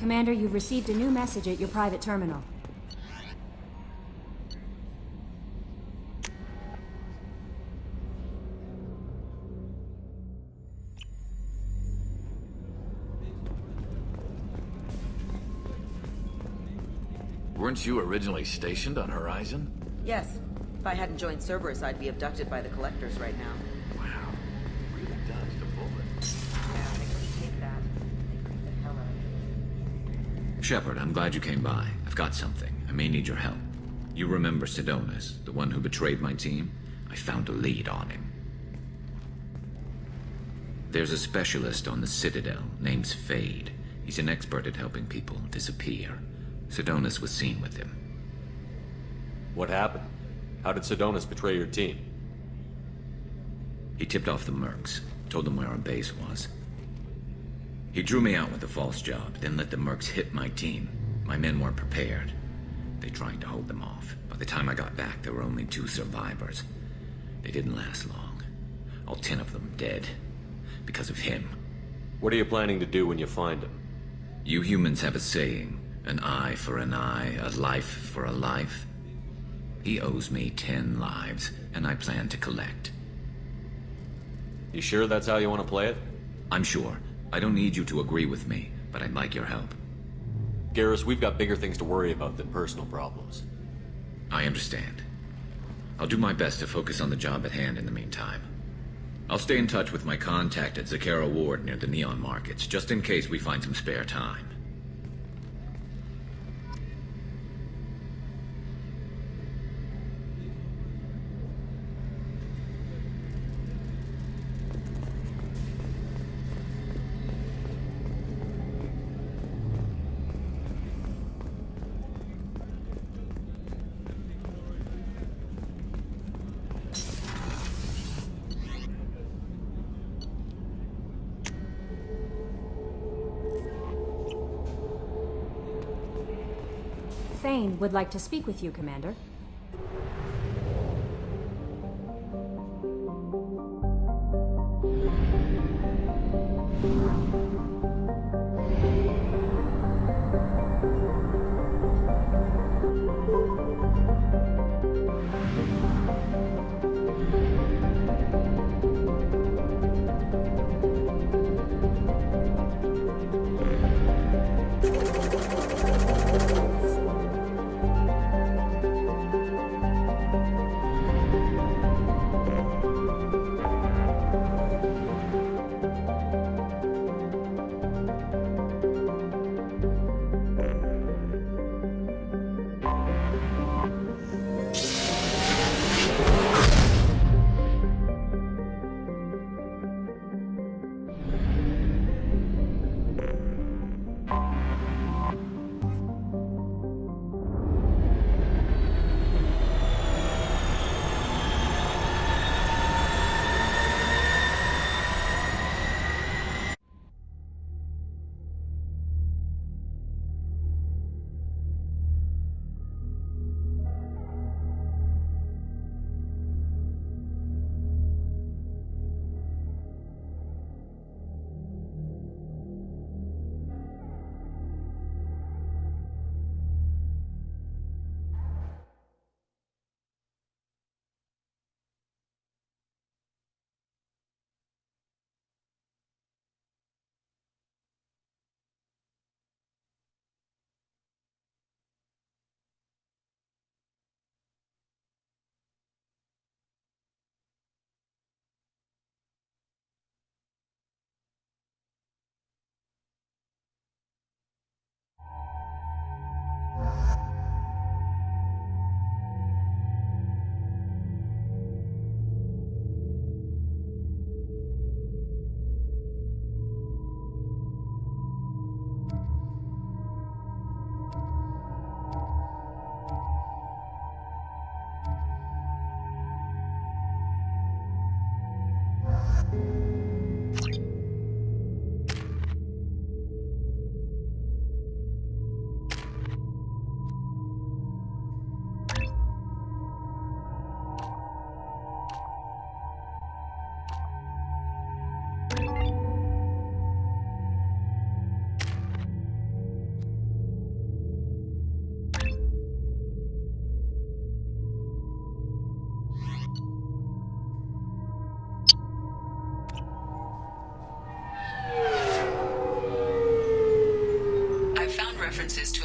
Commander, you've received a new message at your private terminal. Weren't you originally stationed on Horizon? Yes. If I hadn't joined Cerberus, I'd be abducted by the Collectors right now. Wow. Really dodged a bullet. Yeah, they couldn't take that. They creeped the hell out of me. Shepard, I'm glad you came by. I've got something. I may need your help. You remember Sidonus, the one who betrayed my team? I found a lead on him. There's a specialist on the Citadel, name's Fade. He's an expert at helping people disappear. Sidonus was seen with him. What happened? How did Sidonus betray your team? He tipped off the mercs, told them where our base was. He drew me out with a false job, then let the mercs hit my team. My men weren't prepared. They tried to hold them off. By the time I got back, there were only 2 survivors. They didn't last long. All 10 of them dead. Because of him. What are you planning to do when you find him? You humans have a saying, an eye for an eye, a life for a life. He owes me 10 lives, and I plan to collect. You sure that's how you want to play it? I'm sure. I don't need you to agree with me, but I'd like your help. Garrus, we've got bigger things to worry about than personal problems. I understand. I'll do my best to focus on the job at hand in the meantime. I'll stay in touch with my contact at Zakera Ward near the Neon Markets, just in case we find some spare time. Thane would like to speak with you, Commander.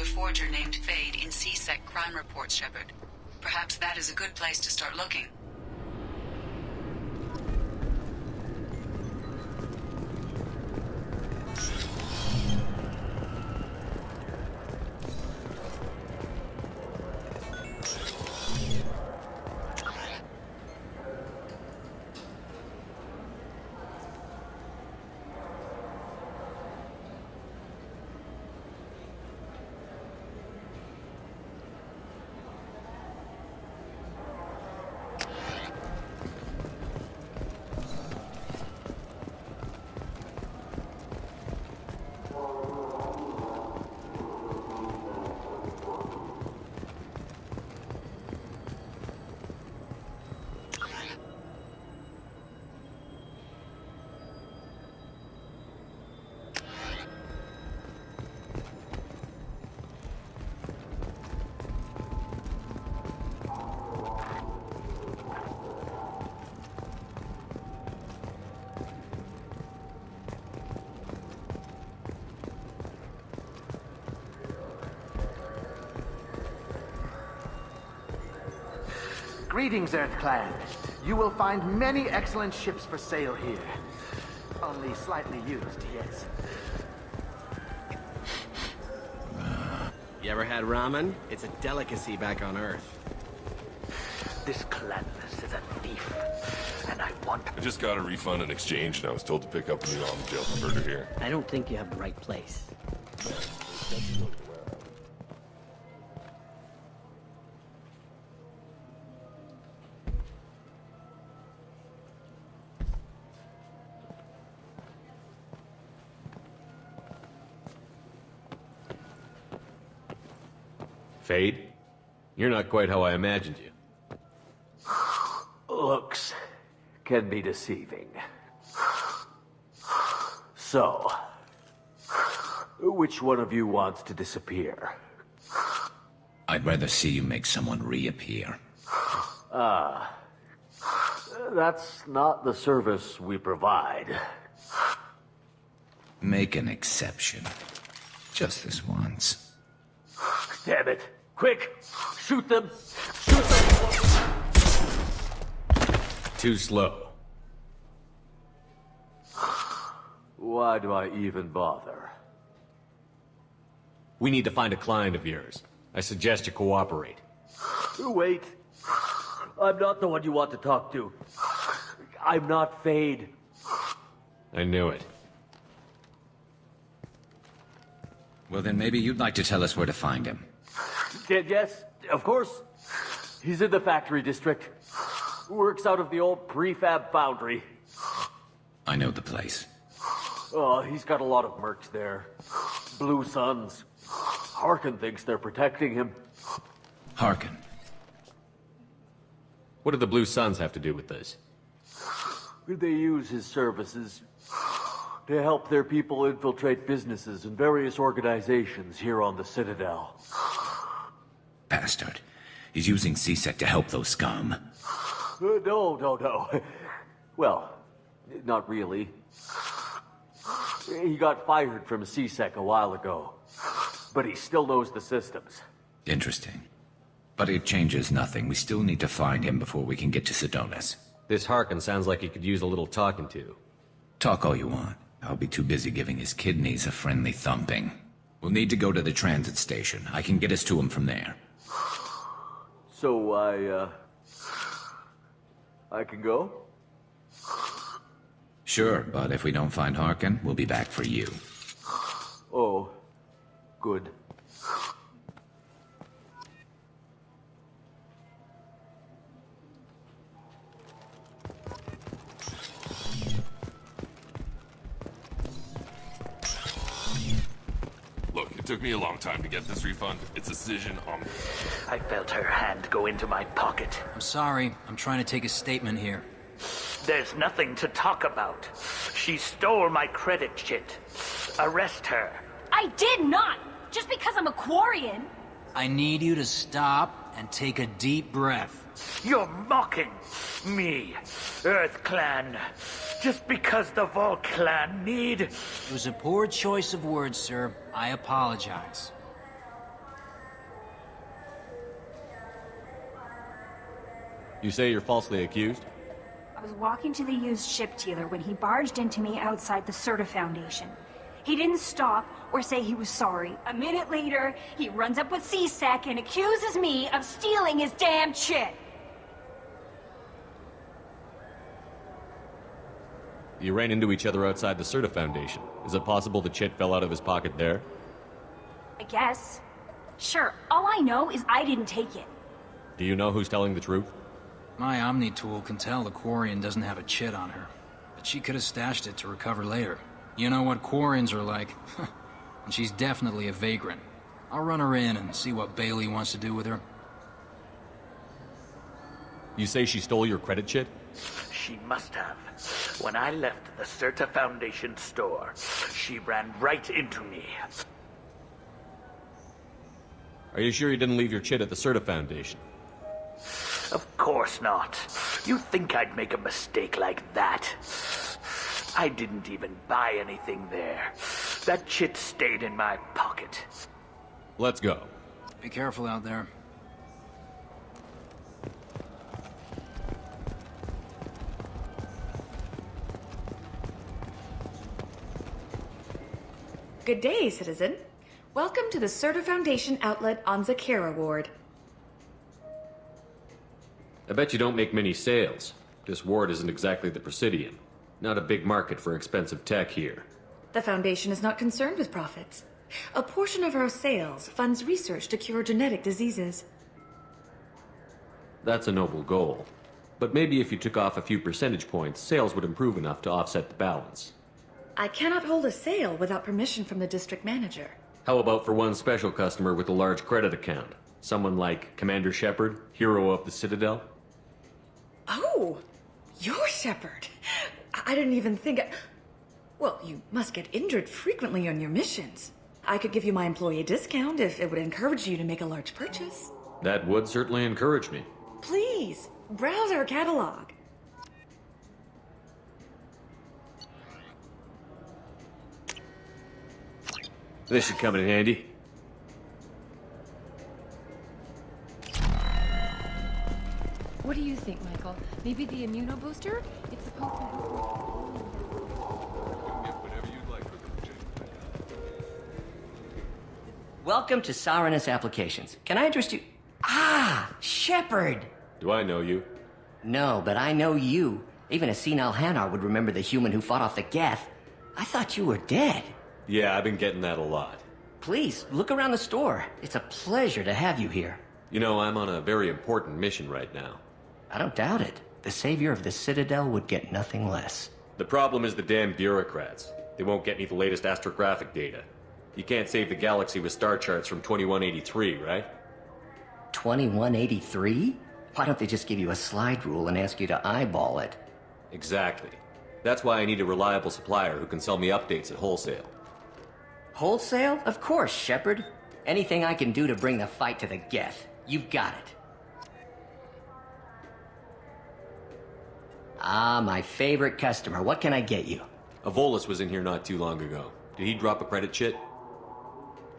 a forger named Fade in C-Sec crime reports, Shepard. Perhaps that is a good place to start looking. Greetings, Earth Clan. You will find many excellent ships for sale here. Only slightly used, yes. You ever had ramen? It's a delicacy back on Earth. This clanless is a thief, and I want... I just got a refund in exchange, and I was told to pick up a new on-the-jail converter here. I don't think you have the right place. Fade? You're not quite how I imagined you. Looks can be deceiving. So, which one of you wants to disappear? I'd rather see you make someone reappear. That's not the service we provide. Make an exception. Just this once. Damn it. Quick! Shoot them! Shoot them! Too slow. Why do I even bother? We need to find a client of yours. I suggest you cooperate. Wait. I'm not the one you want to talk to. I'm not Fade. I knew it. Well, then maybe you'd like to tell us where to find him. Yes, of course. He's in the factory district. Works out of the old prefab foundry. I know the place. Oh, he's got a lot of mercs there. Blue Suns. Harkin thinks they're protecting him. Harkin. What do the Blue Suns have to do with this? They use his services to help their people infiltrate businesses and various organizations here on the Citadel. Bastard. He's using C-Sec to help those scum. No. Well, not really. He got fired from C-Sec a while ago, but he still knows the systems. Interesting. But it changes nothing. We still need to find him before we can get to Sedonis. This Harkin sounds like he could use a little talking to. Talk all you want. I'll be too busy giving his kidneys a friendly thumping. We'll need to go to the transit station. I can get us to him from there. So I can go? Sure, but if we don't find Harkin, we'll be back for you. Oh, good. Look, it took me a long time to get this refund. It's a decision on me. I felt her hand go into my pocket. I'm sorry. I'm trying to take a statement here. There's nothing to talk about. She stole my credit shit. Arrest her. I did not! Just because I'm a Quarian. I need you to stop and take a deep breath. You're mocking me, Earth Clan. Just because the Vol Clan need... It was a poor choice of words, sir. I apologize. You say you're falsely accused? I was walking to the used ship dealer when he barged into me outside the Certa Foundation. He didn't stop or say he was sorry. A minute later, he runs up with C-Sec and accuses me of stealing his damn chit. You ran into each other outside the Certa Foundation. Is it possible the chit fell out of his pocket there? I guess. Sure, all I know is I didn't take it. Do you know who's telling the truth? My Omni tool can tell the Quarian doesn't have a chit on her, but she could have stashed it to recover later. You know what Quarians are like. And she's definitely a vagrant. I'll run her in and see what Bailey wants to do with her. You say she stole your credit chit? She must have. When I left the Certa Foundation store, she ran right into me. Are you sure you didn't leave your chit at the Certa Foundation? Of course not. You think I'd make a mistake like that? I didn't even buy anything there. That chit stayed in my pocket. Let's go. Be careful out there. Good day, citizen. Welcome to the Certa Foundation outlet on Zakera Ward. I bet you don't make many sales. This ward isn't exactly the Presidium. Not a big market for expensive tech here. The Foundation is not concerned with profits. A portion of our sales funds research to cure genetic diseases. That's a noble goal. But maybe if you took off a few percentage points, sales would improve enough to offset the balance. I cannot hold a sale without permission from the district manager. How about for one special customer with a large credit account? Someone like Commander Shepard, hero of the Citadel? Oh, you're Shepard. I didn't even think... Well, you must get injured frequently on your missions. I could give you my employee discount if it would encourage you to make a large purchase. That would certainly encourage me. Please, browse our catalog. This should come in handy. What do you think, Michael? Maybe the immunobooster? It's supposed to... Welcome to Saranus Applications. Can I interest you? Ah, Shepard! Do I know you? No, but I know you. Even a senile Hanar would remember the human who fought off the Geth. I thought you were dead. Yeah, I've been getting that a lot. Please, look around the store. It's a pleasure to have you here. You know, I'm on a very important mission right now. I don't doubt it. The savior of the Citadel would get nothing less. The problem is the damn bureaucrats. They won't get me the latest astrographic data. You can't save the galaxy with star charts from 2183, right? 2183? Why don't they just give you a slide rule and ask you to eyeball it? Exactly. That's why I need a reliable supplier who can sell me updates at wholesale. Wholesale? Of course, Shepard. Anything I can do to bring the fight to the Geth. You've got it. Ah, my favorite customer. What can I get you? Avolis was in here not too long ago. Did he drop a credit chit?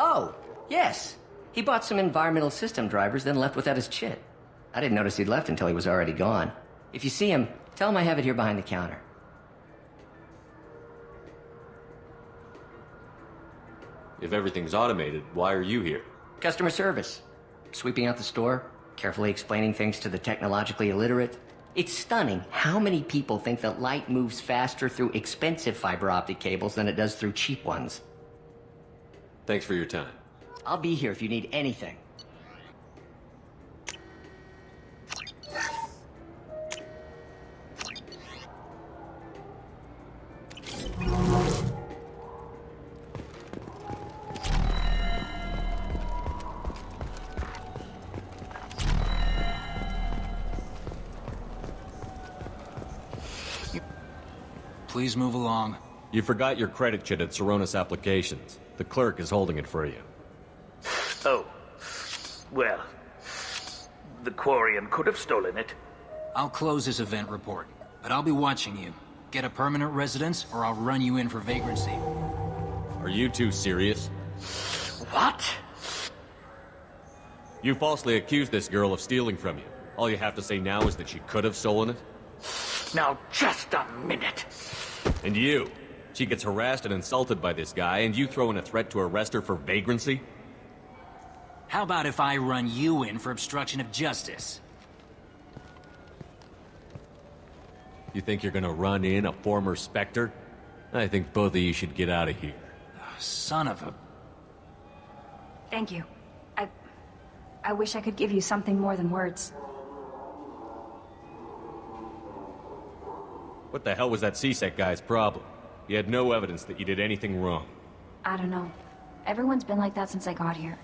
Oh, yes. He bought some environmental system drivers, then left without his chit. I didn't notice he'd left until he was already gone. If you see him, tell him I have it here behind the counter. If everything's automated, why are you here? Customer service. Sweeping out the store, carefully explaining things to the technologically illiterate. It's stunning how many people think that light moves faster through expensive fiber optic cables than it does through cheap ones. Thanks for your time. I'll be here if you need anything. Please move along. You forgot your credit chit at Saranus Applications. The clerk is holding it for you. Oh. Well, the Quarian could have stolen it. I'll close this event report, but I'll be watching you. Get a permanent residence, or I'll run you in for vagrancy. Are you two serious? What? You falsely accused this girl of stealing from you. All you have to say now is that she could have stolen it? Now, just a minute. And you. She gets harassed and insulted by this guy, and you throw in a threat to arrest her for vagrancy? How about if I run you in for obstruction of justice? You think you're gonna run in a former Spectre? I think both of you should get out of here. Son of a... Thank you. I wish I could give you something more than words. What the hell was that C-Sec guy's problem? You had no evidence that you did anything wrong. I don't know. Everyone's been like that since I got here.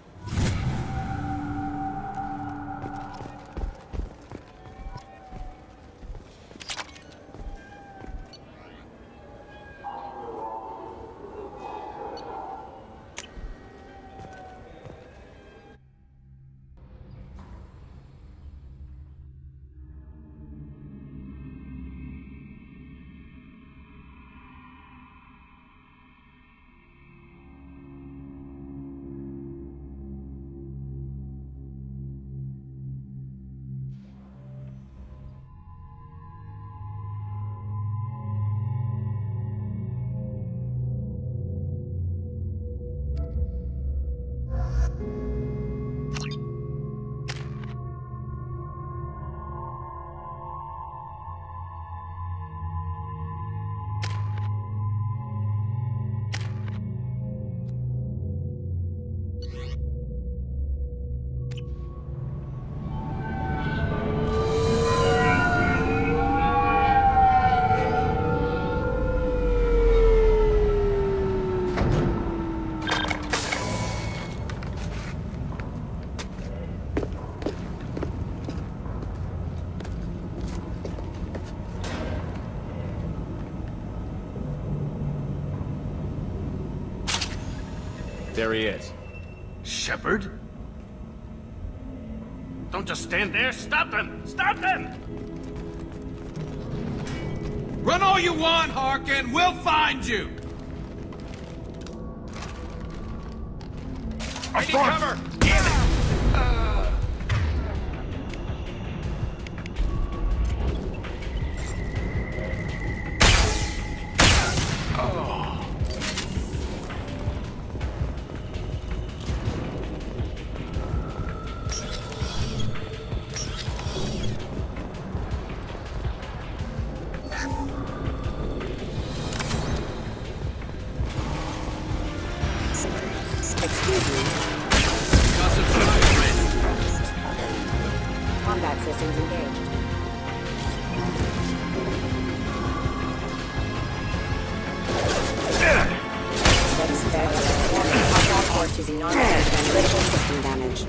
There he is. Shepard? Don't just stand there. Stop them! Stop them! Run all you want, Harkin. We'll find you. I need cover. Damn it! Combat systems engaged. Combat force using non-critical system damage.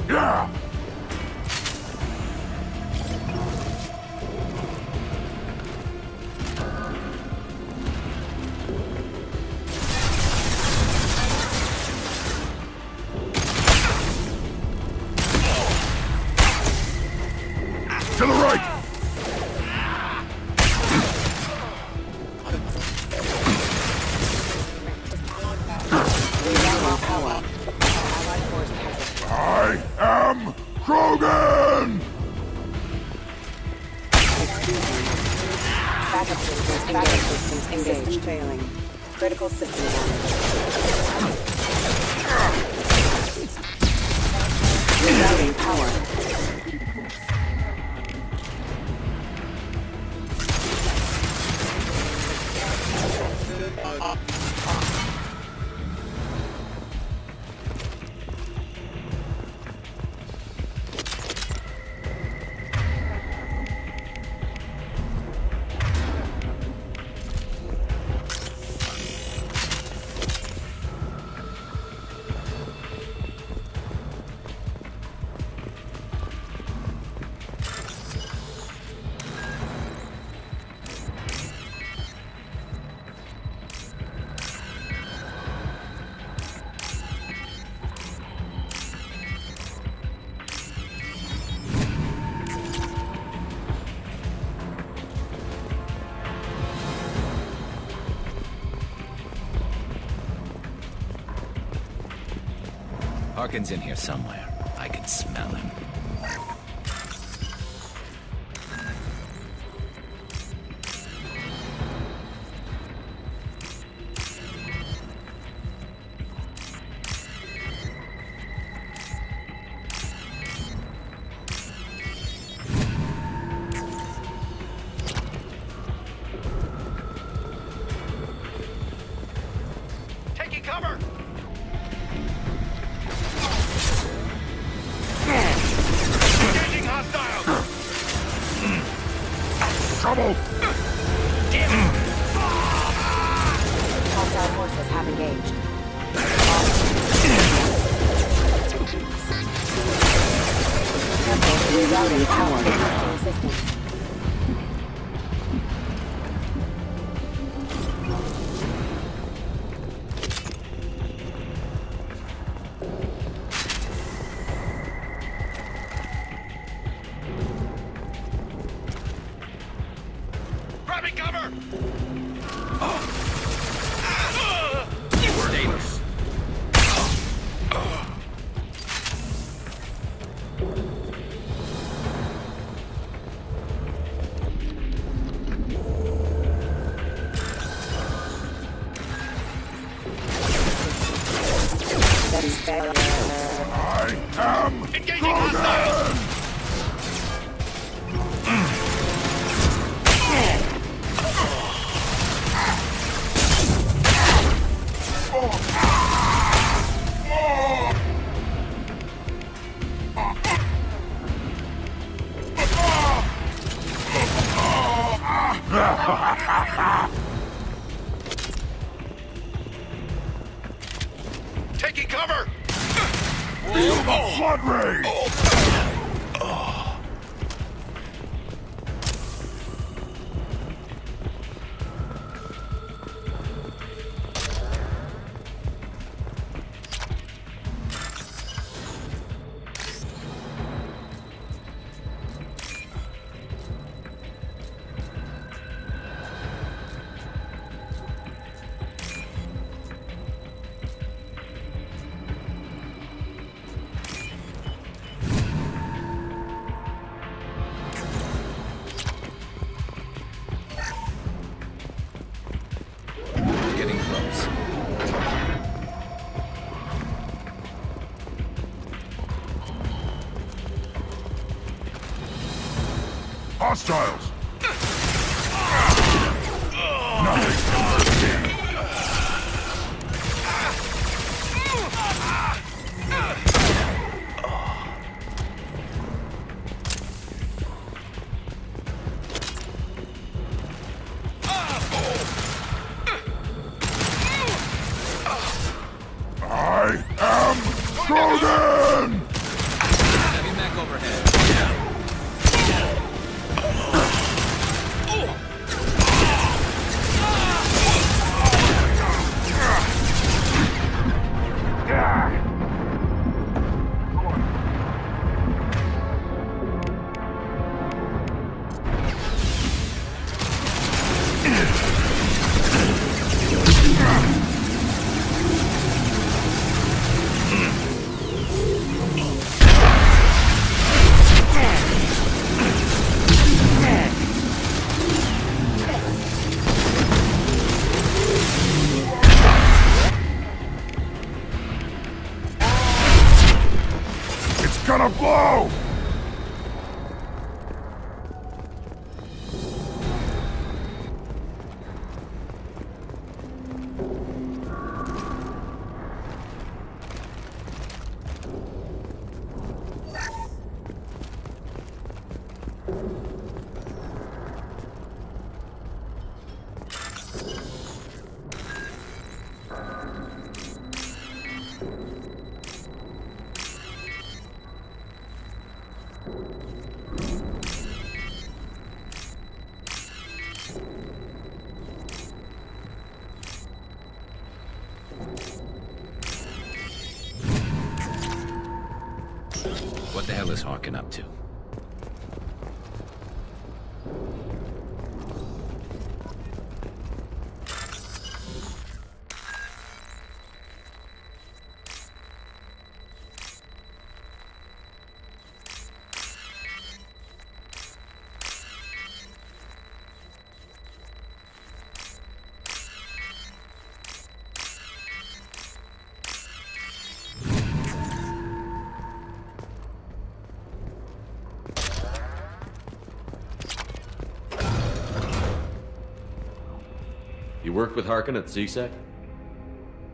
To the right! I am Krogan! Backup systems engaged. Failing. Critical system damage. Rerouting power. Harkin's in here somewhere. I can smell him. Hostile forces have engaged. Rerouting power. Assistance. Grabbing cover! Davis. I am engaging hostiles! Taking cover! Feel the flood rage! Getting close. Hostiles! I am Cronin! Heavy mech overhead. It's gonna blow! What the hell is Harkin up to? You worked with Harkin at CSEC?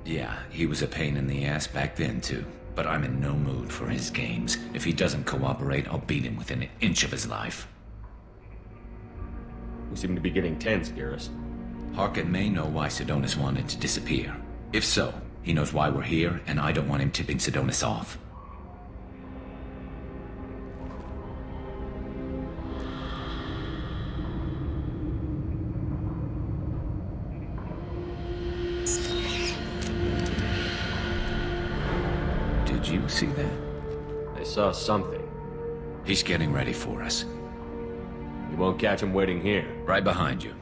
Yeah, he was a pain in the ass back then too. But I'm in no mood for his games. If he doesn't cooperate, I'll beat him within an inch of his life. You seem to be getting tense, Garrus. Harkin may know why Sedonis wanted to disappear. If so, he knows why we're here, and I don't want him tipping Sedonis off. Did you see that? I saw something. He's getting ready for us. You won't catch him waiting here. Right behind you.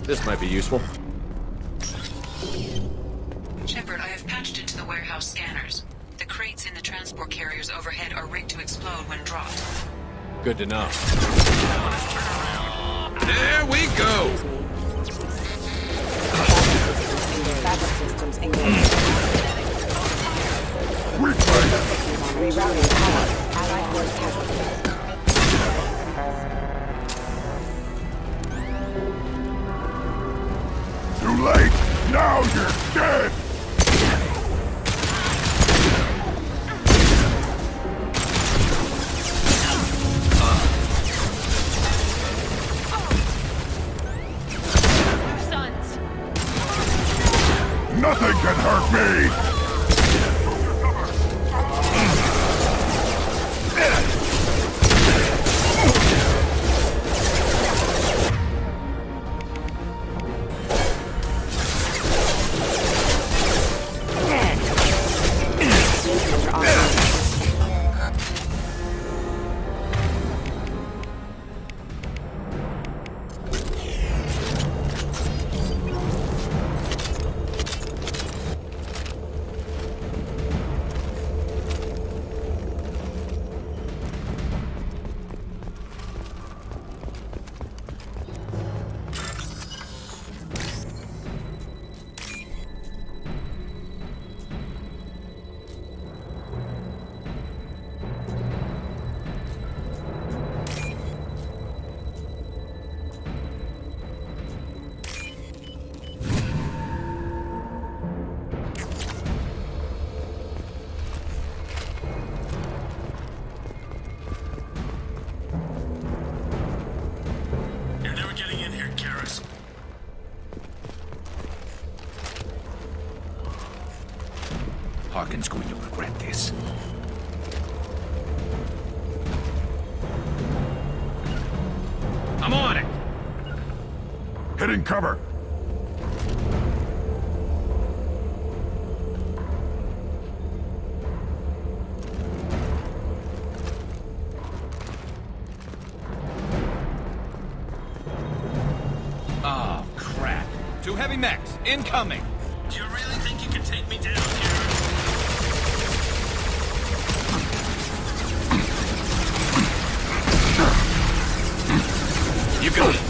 This might be useful. Shepard, I have patched into the warehouse scanners. The crates in the transport carriers overhead are rigged to explode when dropped. Good to know. There we go! Fabric systems engaged. Rerouting power. Allied force casualties. Too late! Now you're dead! Sons. Nothing can hurt me! Harkin's going to regret this. I'm on it! Hitting cover! Oh, crap. Two heavy mechs, incoming! Do you really think you can take me down, Garrus? You got it.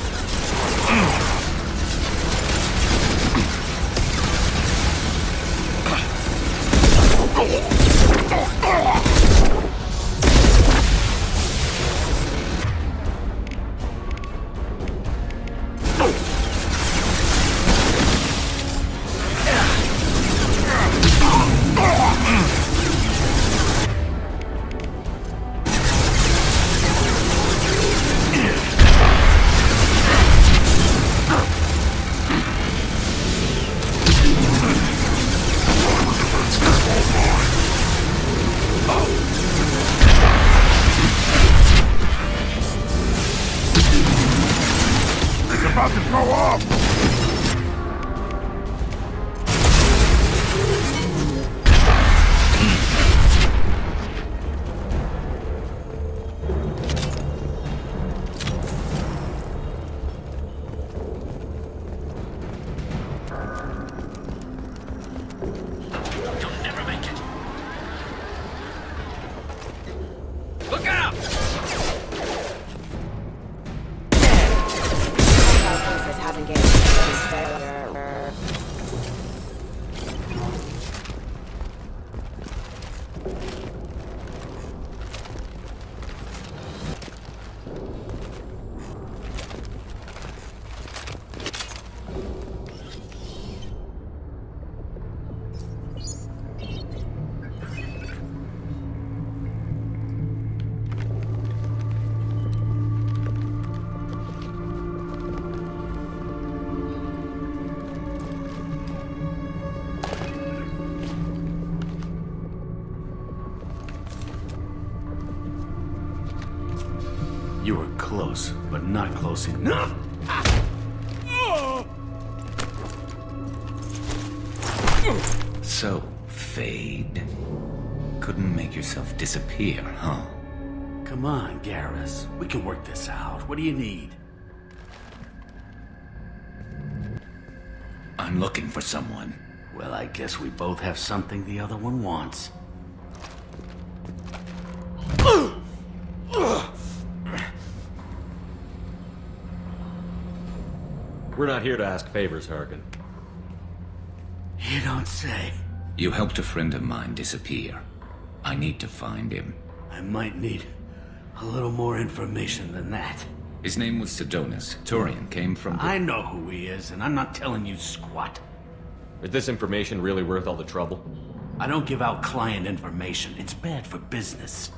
About to go off! You'll never make it! Look out! You were close, but not close enough. So, Fade. Couldn't make yourself disappear, huh? Come on, Garrus. We can work this out. What do you need? I'm looking for someone. Well, I guess we both have something the other one wants. We're not here to ask favors, Harkin. You don't say. You helped a friend of mine disappear. I need to find him. I might need a little more information than that. His name was Sidonis. Turian came from... I know who he is, and I'm not telling you squat. Is this information really worth all the trouble? I don't give out client information. It's bad for business.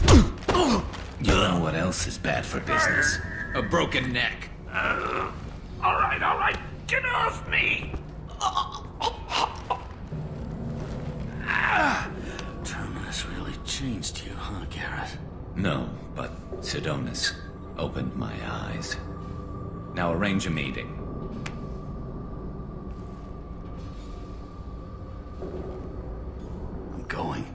You know what else is bad for business? A broken neck. All right. Get off me! Terminus really changed you, huh, Garrett? No, but Sidonis opened my eyes. Now arrange a meeting. I'm going.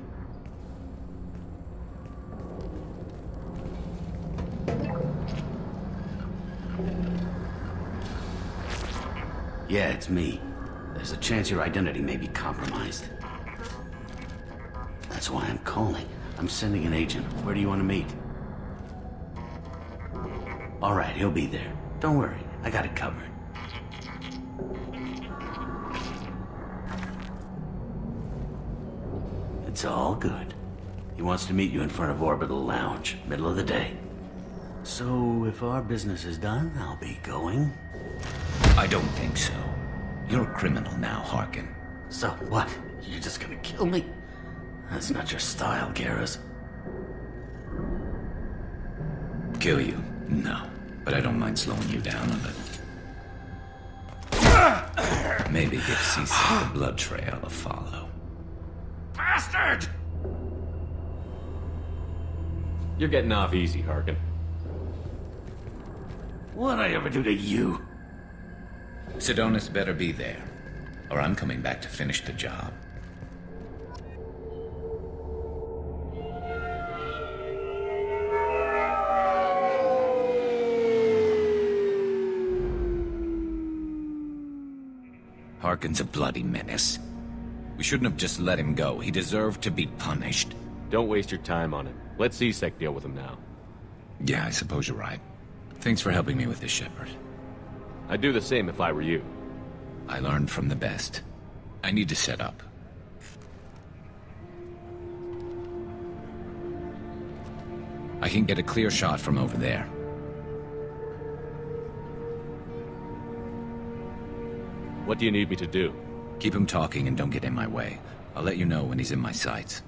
Yeah, it's me. There's a chance your identity may be compromised. That's why I'm calling. I'm sending an agent. Where do you want to meet? All right, he'll be there. Don't worry, I got it covered. It's all good. He wants to meet you in front of Orbital Lounge, middle of the day. So, if our business is done, I'll be going. I don't think so. You're a criminal now, Harkin. So what? You're just gonna kill me? That's not your style, Garrus. Kill you? No. But I don't mind slowing you down a little. Maybe give Cecil the blood trail a follow. Bastard! You're getting off easy, Harkin. What'd I ever do to you? Sidonis better be there, or I'm coming back to finish the job. Harkin's a bloody menace. We shouldn't have just let him go. He deserved to be punished. Don't waste your time on him. Let C-Sec deal with him now. Yeah, I suppose you're right. Thanks for helping me with this, Shepard. I'd do the same if I were you. I learned from the best. I need to set up. I can get a clear shot from over there. What do you need me to do? Keep him talking and don't get in my way. I'll let you know when he's in my sights.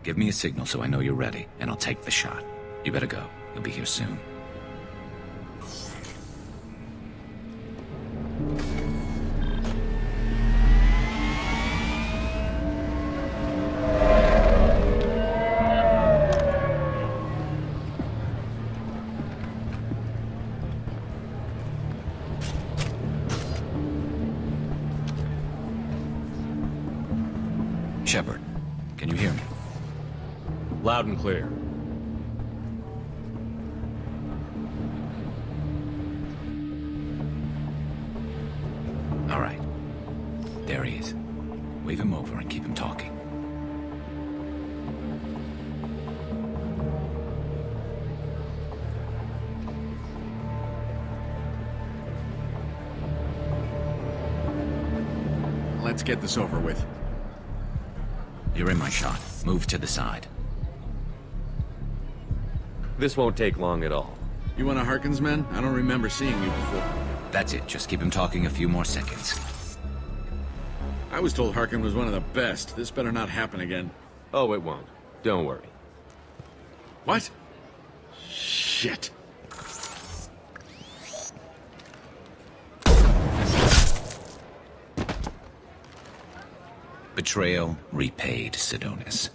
Give me a signal so I know you're ready, and I'll take the shot. You better go. He'll be here soon. Shepard, can you hear me? Loud and clear. All right. There he is. Wave him over and keep him talking. Let's get this over with. You're in my shot. Move to the side. This won't take long at all. You one of Harkin's men? I don't remember seeing you before. That's it. Just keep him talking a few more seconds. I was told Harkin was one of the best. This better not happen again. Oh, it won't. Don't worry. What? Shit. Betrayal repaid, Sidonis.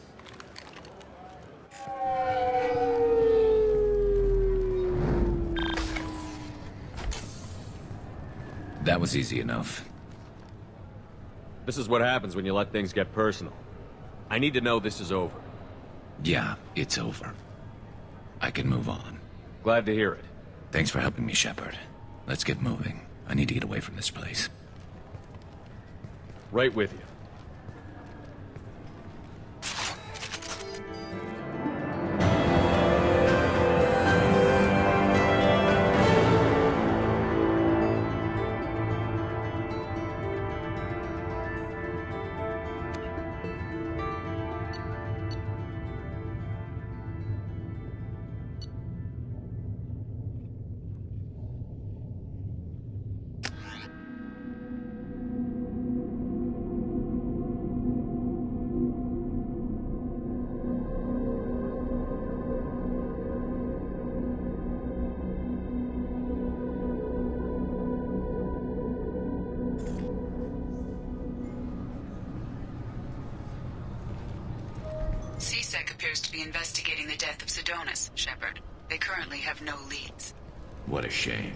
That was easy enough. This is what happens when you let things get personal. I need to know this is over. Yeah, it's over. I can move on. Glad to hear it. Thanks for helping me, Shepard. Let's get moving. I need to get away from this place. Right with you. CSEC appears to be investigating the death of Sidonis, Shepard. They currently have no leads. What a shame.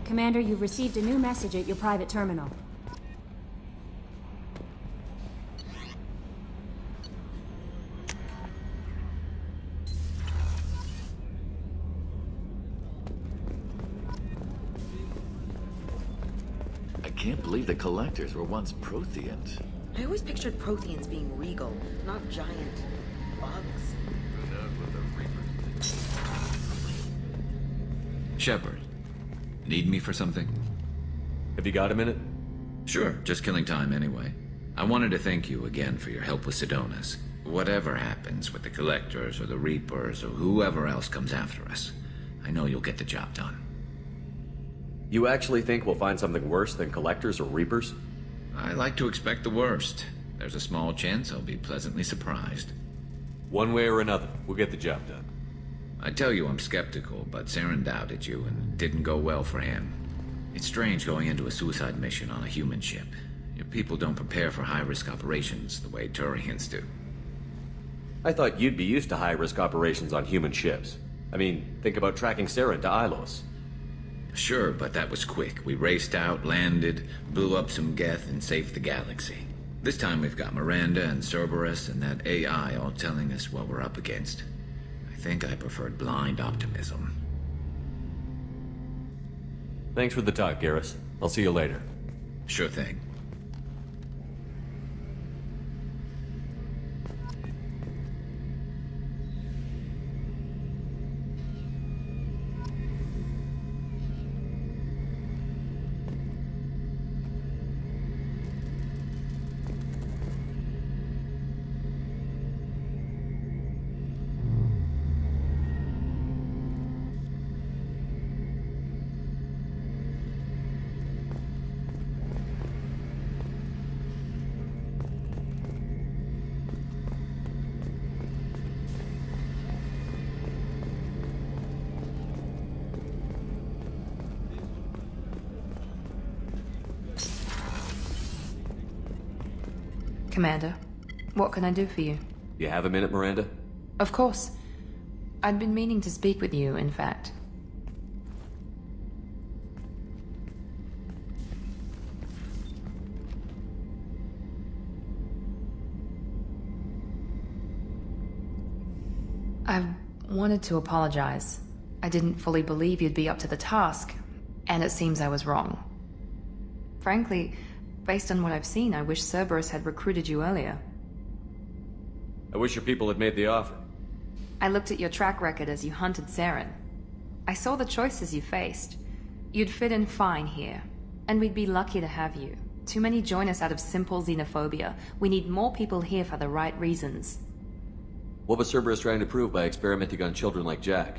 Commander, you've received a new message at your private terminal. I can't believe the Collectors were once Protheans. I always pictured Protheans being regal, not giant bugs. Shepard, need me for something? Have you got a minute? Sure, just killing time anyway. I wanted to thank you again for your help with Sidonis. Whatever happens with the Collectors or the Reapers or whoever else comes after us, I know you'll get the job done. You actually think we'll find something worse than Collectors or Reapers? I like to expect the worst. There's a small chance I'll be pleasantly surprised. One way or another, we'll get the job done. I tell you I'm skeptical, but Saren doubted you and it didn't go well for him. It's strange going into a suicide mission on a human ship. Your people don't prepare for high-risk operations the way Turians do. I thought you'd be used to high-risk operations on human ships. I mean, think about tracking Saren to Ilos. Sure, but that was quick. We raced out, landed, blew up some Geth, and saved the galaxy. This time we've got Miranda and Cerberus and that AI all telling us what we're up against. I think I preferred blind optimism. Thanks for the talk, Garrus. I'll see you later. Sure thing. Commander, what can I do for you? You have a minute, Miranda? Of course. I'd been meaning to speak with you, in fact. I wanted to apologize. I didn't fully believe you'd be up to the task, and it seems I was wrong. Frankly, based on what I've seen, I wish Cerberus had recruited you earlier. I wish your people had made the offer. I looked at your track record as you hunted Saren. I saw the choices you faced. You'd fit in fine here, and we'd be lucky to have you. Too many join us out of simple xenophobia. We need more people here for the right reasons. What was Cerberus trying to prove by experimenting on children like Jack?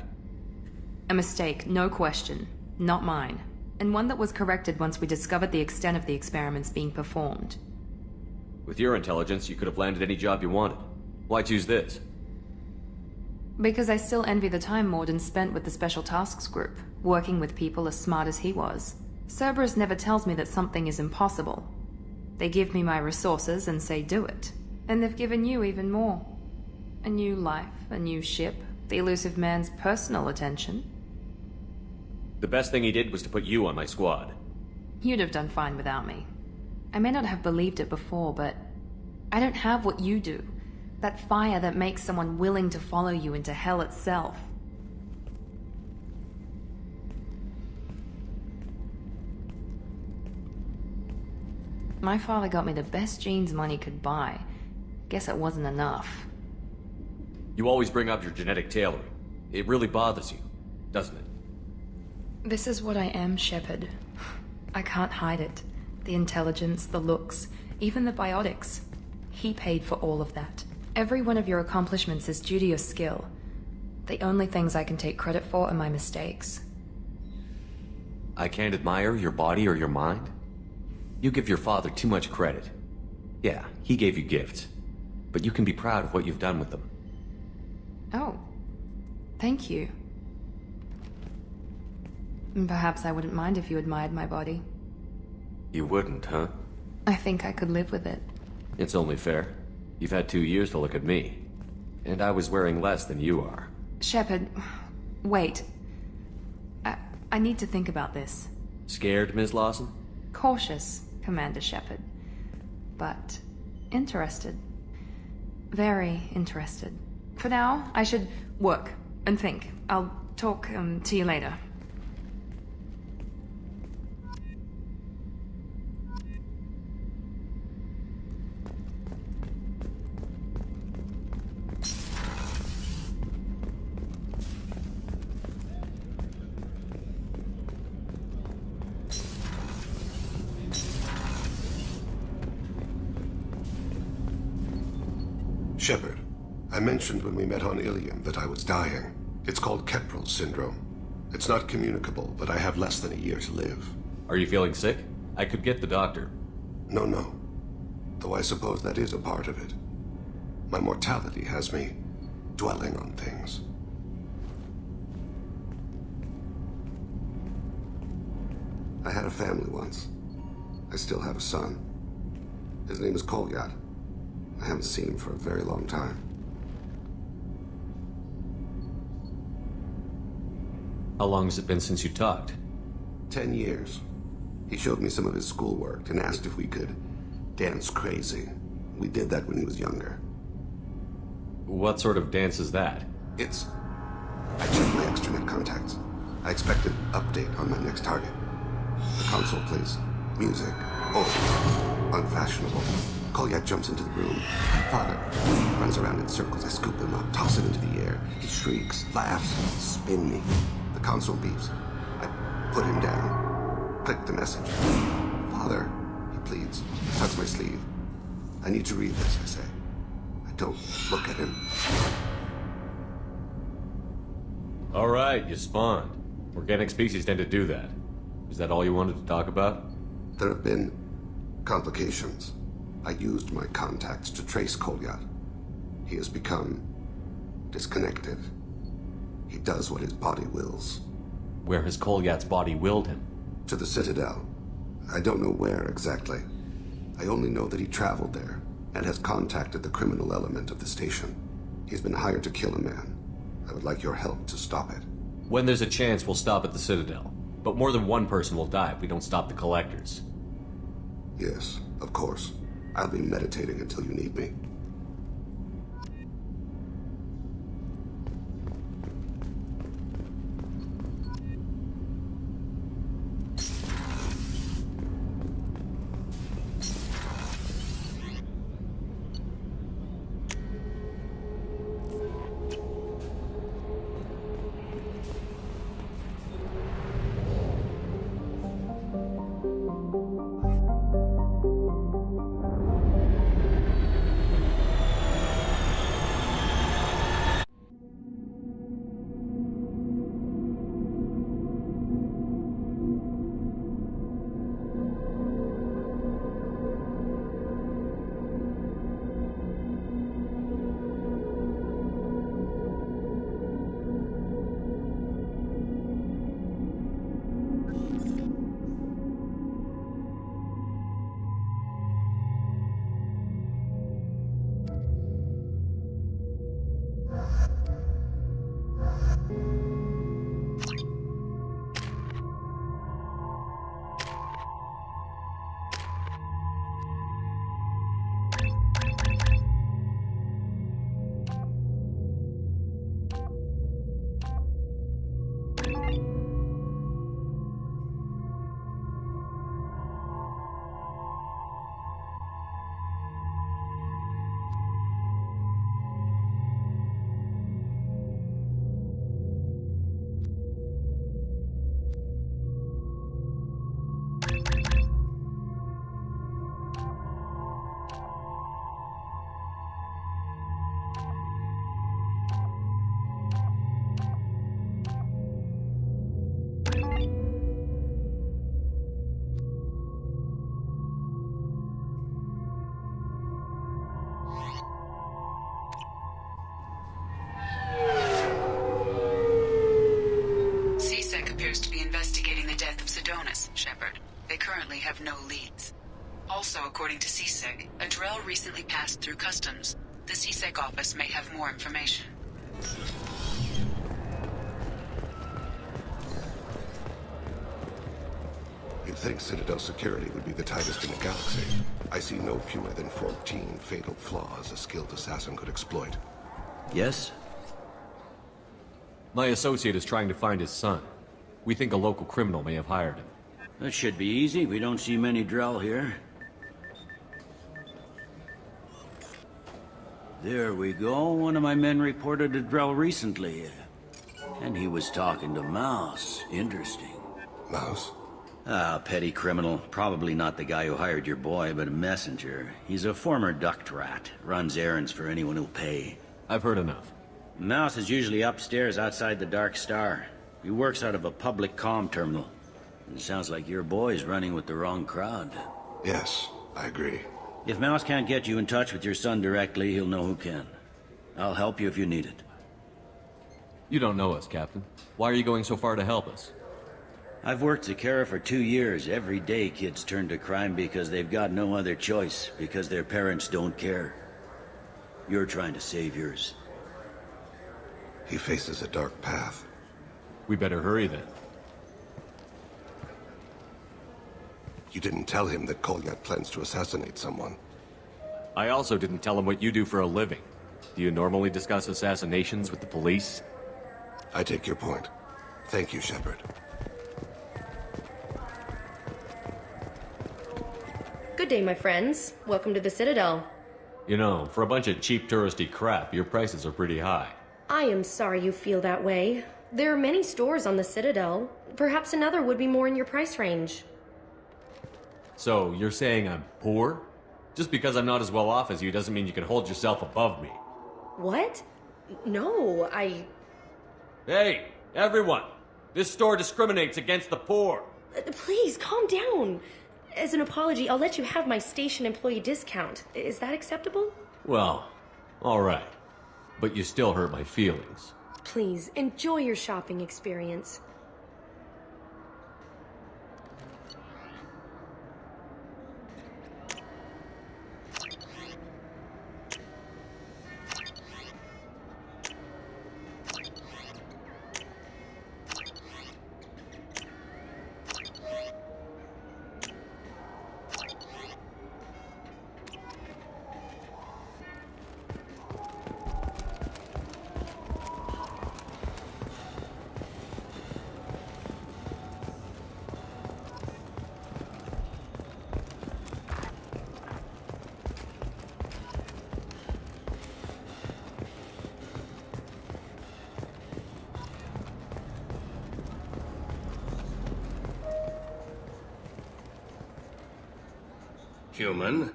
A mistake, no question. Not mine. And one that was corrected once we discovered the extent of the experiments being performed. With your intelligence, you could have landed any job you wanted. Why choose this? Because I still envy the time Morden spent with the Special Tasks Group, working with people as smart as he was. Cerberus never tells me that something is impossible. They give me my resources and say do it. And they've given you even more. A new life, a new ship, the elusive man's personal attention. The best thing he did was to put you on my squad. You'd have done fine without me. I may not have believed it before, but I don't have what you do. That fire that makes someone willing to follow you into hell itself. My father got me the best jeans money could buy. Guess it wasn't enough. You always bring up your genetic tailoring. It really bothers you, doesn't it? This is what I am, Shepard. I can't hide it. The intelligence, the looks, even the biotics. He paid for all of that. Every one of your accomplishments is due to your skill. The only things I can take credit for are my mistakes. I can't admire your body or your mind? You give your father too much credit. Yeah, he gave you gifts. But you can be proud of what you've done with them. Oh. Thank you. Perhaps I wouldn't mind if you admired my body. You wouldn't, huh? I think I could live with it. It's only fair. You've had 2 years to look at me. And I was wearing less than you are. Shepard, wait. I need to think about this. Scared, Ms. Lawson? Cautious, Commander Shepard. But interested. Very interested. For now, I should work and think. I'll talk to you later. Shepard, I mentioned when we met on Ilium that I was dying. It's called Keppel syndrome. It's not communicable, but I have less than a year to live. Are you feeling sick? I could get the doctor. No. Though I suppose that is a part of it. My mortality has me dwelling on things. I had a family once. I still have a son. His name is Kolyat. I haven't seen him for a very long time. How long has it been since you talked? 10 years. He showed me some of his schoolwork and asked if we could dance crazy. We did that when he was younger. What sort of dance is that? I checked my extranet contacts. I expect an update on my next target. The console plays music. Oh, unfashionable. Kolyat jumps into the room. Father runs around in circles. I scoop him up, toss him into the air. He shrieks, laughs, spin me. The console beeps. I put him down. Click the message. Father, he pleads. Tugs my sleeve. I need to read this, I say. I don't look at him. All right, you spawned. Organic species tend to do that. Is that all you wanted to talk about? There have been complications. I used my contacts to trace Kolyat. He has become disconnected. He does what his body wills. Where has Kolyat's body willed him? To the Citadel. I don't know where exactly. I only know that he traveled there and has contacted the criminal element of the station. He's been hired to kill a man. I would like your help to stop it. When there's a chance, we'll stop at the Citadel. But more than one person will die if we don't stop the collectors. Yes, of course. I'll be meditating until you need me. death of Sidonis, Shepard. They currently have no leads. Also, according to CSEC, a Drell recently passed through customs. The CSEC office may have more information. You'd think Citadel security would be the tightest in the galaxy. I see no fewer than 14 fatal flaws a skilled assassin could exploit. Yes? My associate is trying to find his son. We think a local criminal may have hired him. That should be easy. We don't see many Drell here. There we go. One of my men reported a Drell recently. And he was talking to Mouse. Interesting. Mouse? Ah, petty criminal. Probably not the guy who hired your boy, but a messenger. He's a former duct rat. Runs errands for anyone who'll pay. I've heard enough. Mouse is usually upstairs outside the Dark Star. He works out of a public comm terminal. It sounds like your boy's running with the wrong crowd. Yes, I agree. If Mouse can't get you in touch with your son directly, he'll know who can. I'll help you if you need it. You don't know us, Captain. Why are you going so far to help us? I've worked at Kara for 2 years. Every day kids turn to crime because they've got no other choice, because their parents don't care. You're trying to save yours. He faces a dark path. We better hurry then. You didn't tell him that Kolyat plans to assassinate someone. I also didn't tell him what you do for a living. Do you normally discuss assassinations with the police? I take your point. Thank you, Shepard. Good day, my friends. Welcome to the Citadel. You know, for a bunch of cheap touristy crap, your prices are pretty high. I am sorry you feel that way. There are many stores on the Citadel. Perhaps another would be more in your price range. So, you're saying I'm poor? Just because I'm not as well off as you doesn't mean you can hold yourself above me. What? No, Hey, everyone! This store discriminates against the poor! Please, calm down. As an apology, I'll let you have my station employee discount. Is that acceptable? Well, alright. But you still hurt my feelings. Please, enjoy your shopping experience. Human?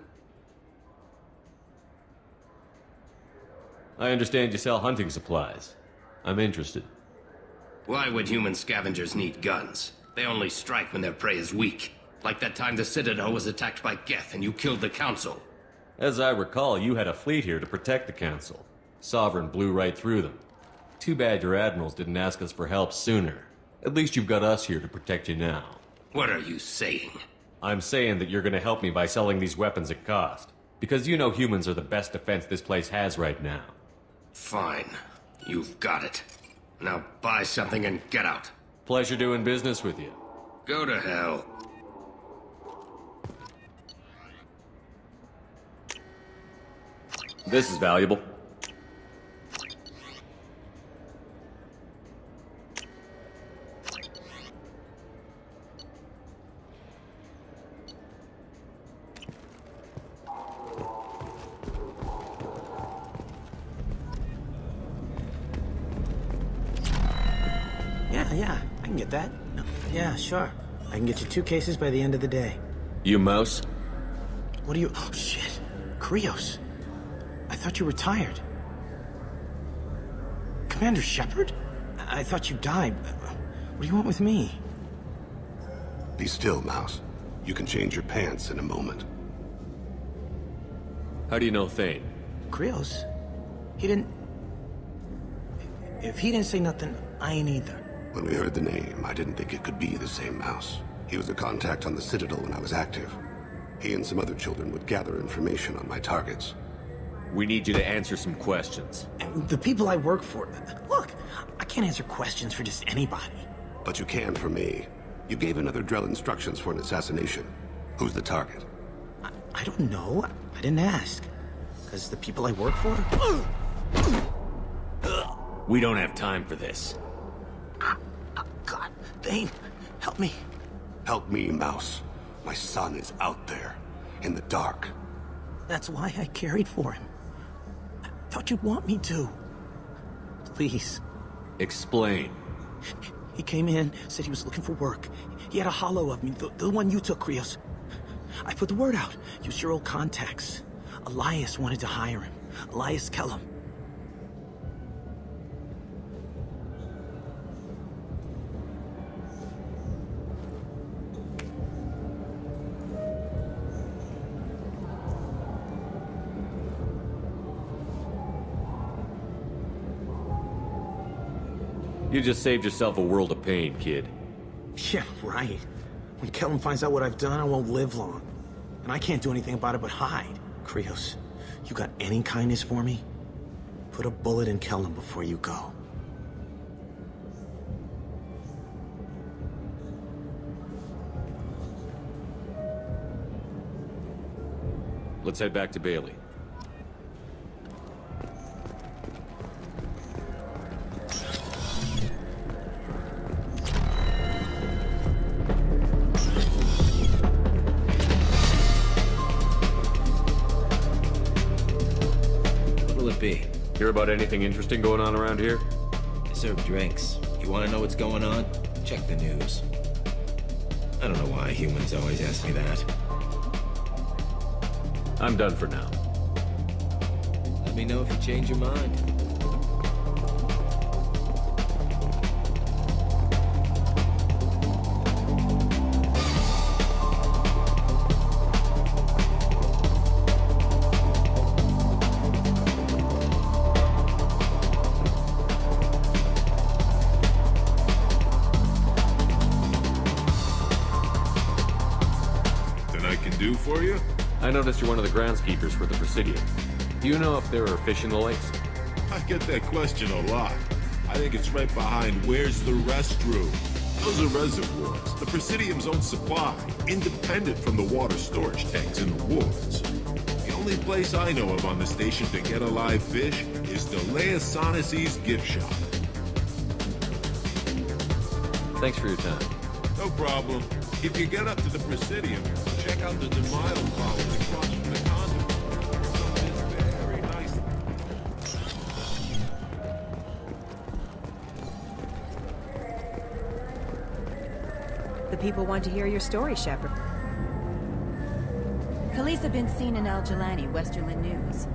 I understand you sell hunting supplies. I'm interested. Why would human scavengers need guns? They only strike when their prey is weak. Like that time the Citadel was attacked by Geth and you killed the Council. As I recall, you had a fleet here to protect the Council. Sovereign blew right through them. Too bad your admirals didn't ask us for help sooner. At least you've got us here to protect you now. What are you saying? I'm saying that you're gonna help me by selling these weapons at cost. Because you know humans are the best defense this place has right now. Fine. You've got it. Now buy something and get out. Pleasure doing business with you. Go to hell. This is valuable. Yeah, I can get that. Yeah, sure. I can get you 2 cases by the end of the day. You Mouse? What are you... Oh, shit. Krios. I thought you retired. Commander Shepard? I thought you died. What do you want with me? Be still, Mouse. You can change your pants in a moment. How do you know Thane? Krios? He didn't... If he didn't say nothing, I ain't either. When we heard the name, I didn't think it could be the same Mouse. He was a contact on the Citadel when I was active. He and some other children would gather information on my targets. We need you to answer some questions. The people I work for... Look, I can't answer questions for just anybody. But you can for me. You gave another Drell instructions for an assassination. Who's the target? I don't know. I didn't ask. Because the people I work for... We don't have time for this. God, Bane, help me. Help me, Mouse. My son is out there, in the dark. That's why I carried for him. I thought you'd want me to. Please. Explain. He came in, said he was looking for work. He had a hollow of me, the one you took, Krios. I put the word out, used your old contacts. Elias wanted to hire him. Elias Kellum. You just saved yourself a world of pain, kid. Yeah, right. When Kellum finds out what I've done, I won't live long. And I can't do anything about it but hide. Krios, you got any kindness for me? Put a bullet in Kellum before you go. Let's head back to Bailey. Be. Hear about anything interesting going on around here? I serve drinks. You want to know what's going on? Check the news. I don't know why humans always ask me that. I'm done for now. Let me know if you change your mind. For you? I noticed you're one of the groundskeepers for the Presidium. Do you know if there are fish in the lakes? I get that question a lot. I think it's right behind where's the restroom. Those are reservoirs, the Presidium's own supply, independent from the water storage tanks in the woods. The only place I know of on the station to get a live fish is Delea Sonesi's gift shop. Thanks for your time. No problem. If you get up to the Presidium, check out the DeMille colony across from the condo. It's very nice. The people want to hear your story, Shepard. Khaleesa been seen in Al Jelani, Westerland News.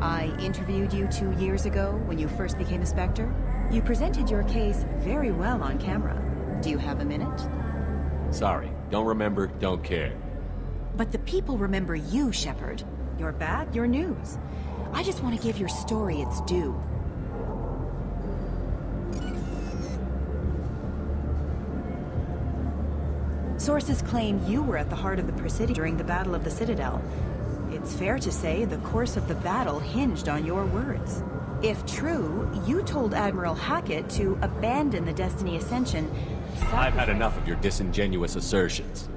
I interviewed you 2 years ago when you first became a Spectre. You presented your case very well on camera. Do you have a minute? Sorry, don't remember, don't care. But the people remember you, Shepard. You're back, your news. I just want to give your story its due. Sources claim you were at the heart of the Presidium during the Battle of the Citadel. It's fair to say the course of the battle hinged on your words. If true, you told Admiral Hackett to abandon the Destiny Ascension. I've had enough of your disingenuous assertions.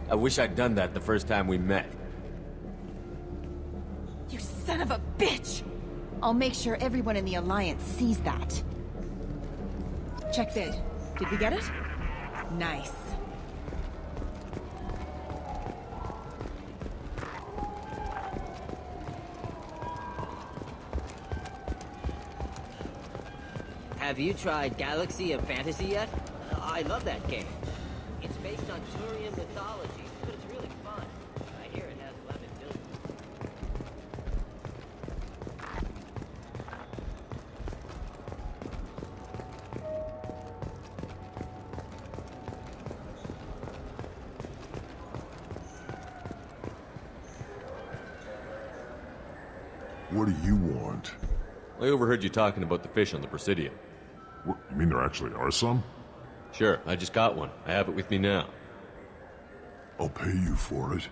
I wish I'd done that the first time we met. You son of a bitch! I'll make sure everyone in the Alliance sees that. Check vid. Did we get it? Nice. Have you tried Galaxy of Fantasy yet? I love that game. It's based on Turian mythology, but it's really fun. I hear it has 11 billion. What do you want? I overheard you talking about the fish on the Presidium. What, you mean there actually are some? Sure, I just got one. I have it with me now. I'll pay you for it.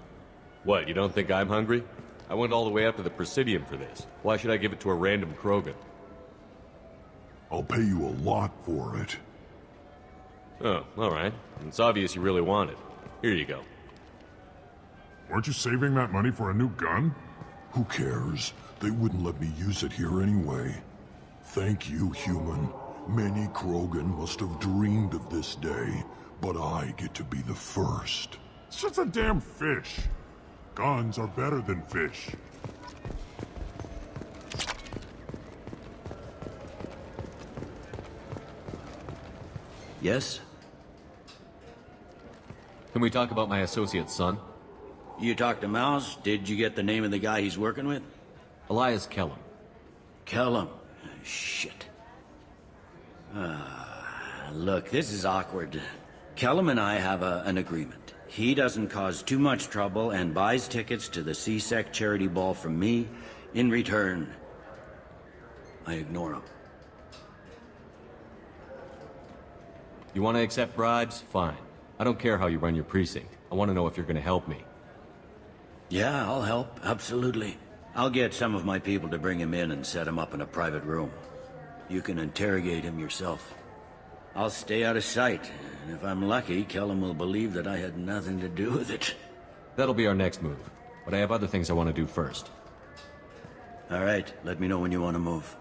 What, you don't think I'm hungry? I went all the way up to the Presidium for this. Why should I give it to a random Krogan? I'll pay you a lot for it. Oh, alright. It's obvious you really want it. Here you go. Weren't you saving that money for a new gun? Who cares? They wouldn't let me use it here anyway. Thank you, human. Many Krogan must have dreamed of this day, but I get to be the first. It's just a damn fish. Guns are better than fish. Yes? Can we talk about my associate's son? You talked to Mouse? Did you get the name of the guy he's working with? Elias Kellum. Kellum? Shit. Look, this is awkward. Kellum and I have an agreement. He doesn't cause too much trouble and buys tickets to the CSEC charity ball from me. In return, I ignore him. You want to accept bribes? Fine. I don't care how you run your precinct. I want to know if you're going to help me. Yeah, I'll help. Absolutely. I'll get some of my people to bring him in and set him up in a private room. You can interrogate him yourself. I'll stay out of sight, and if I'm lucky, Kellum will believe that I had nothing to do with it. That'll be our next move, but I have other things I want to do first. All right, let me know when you want to move.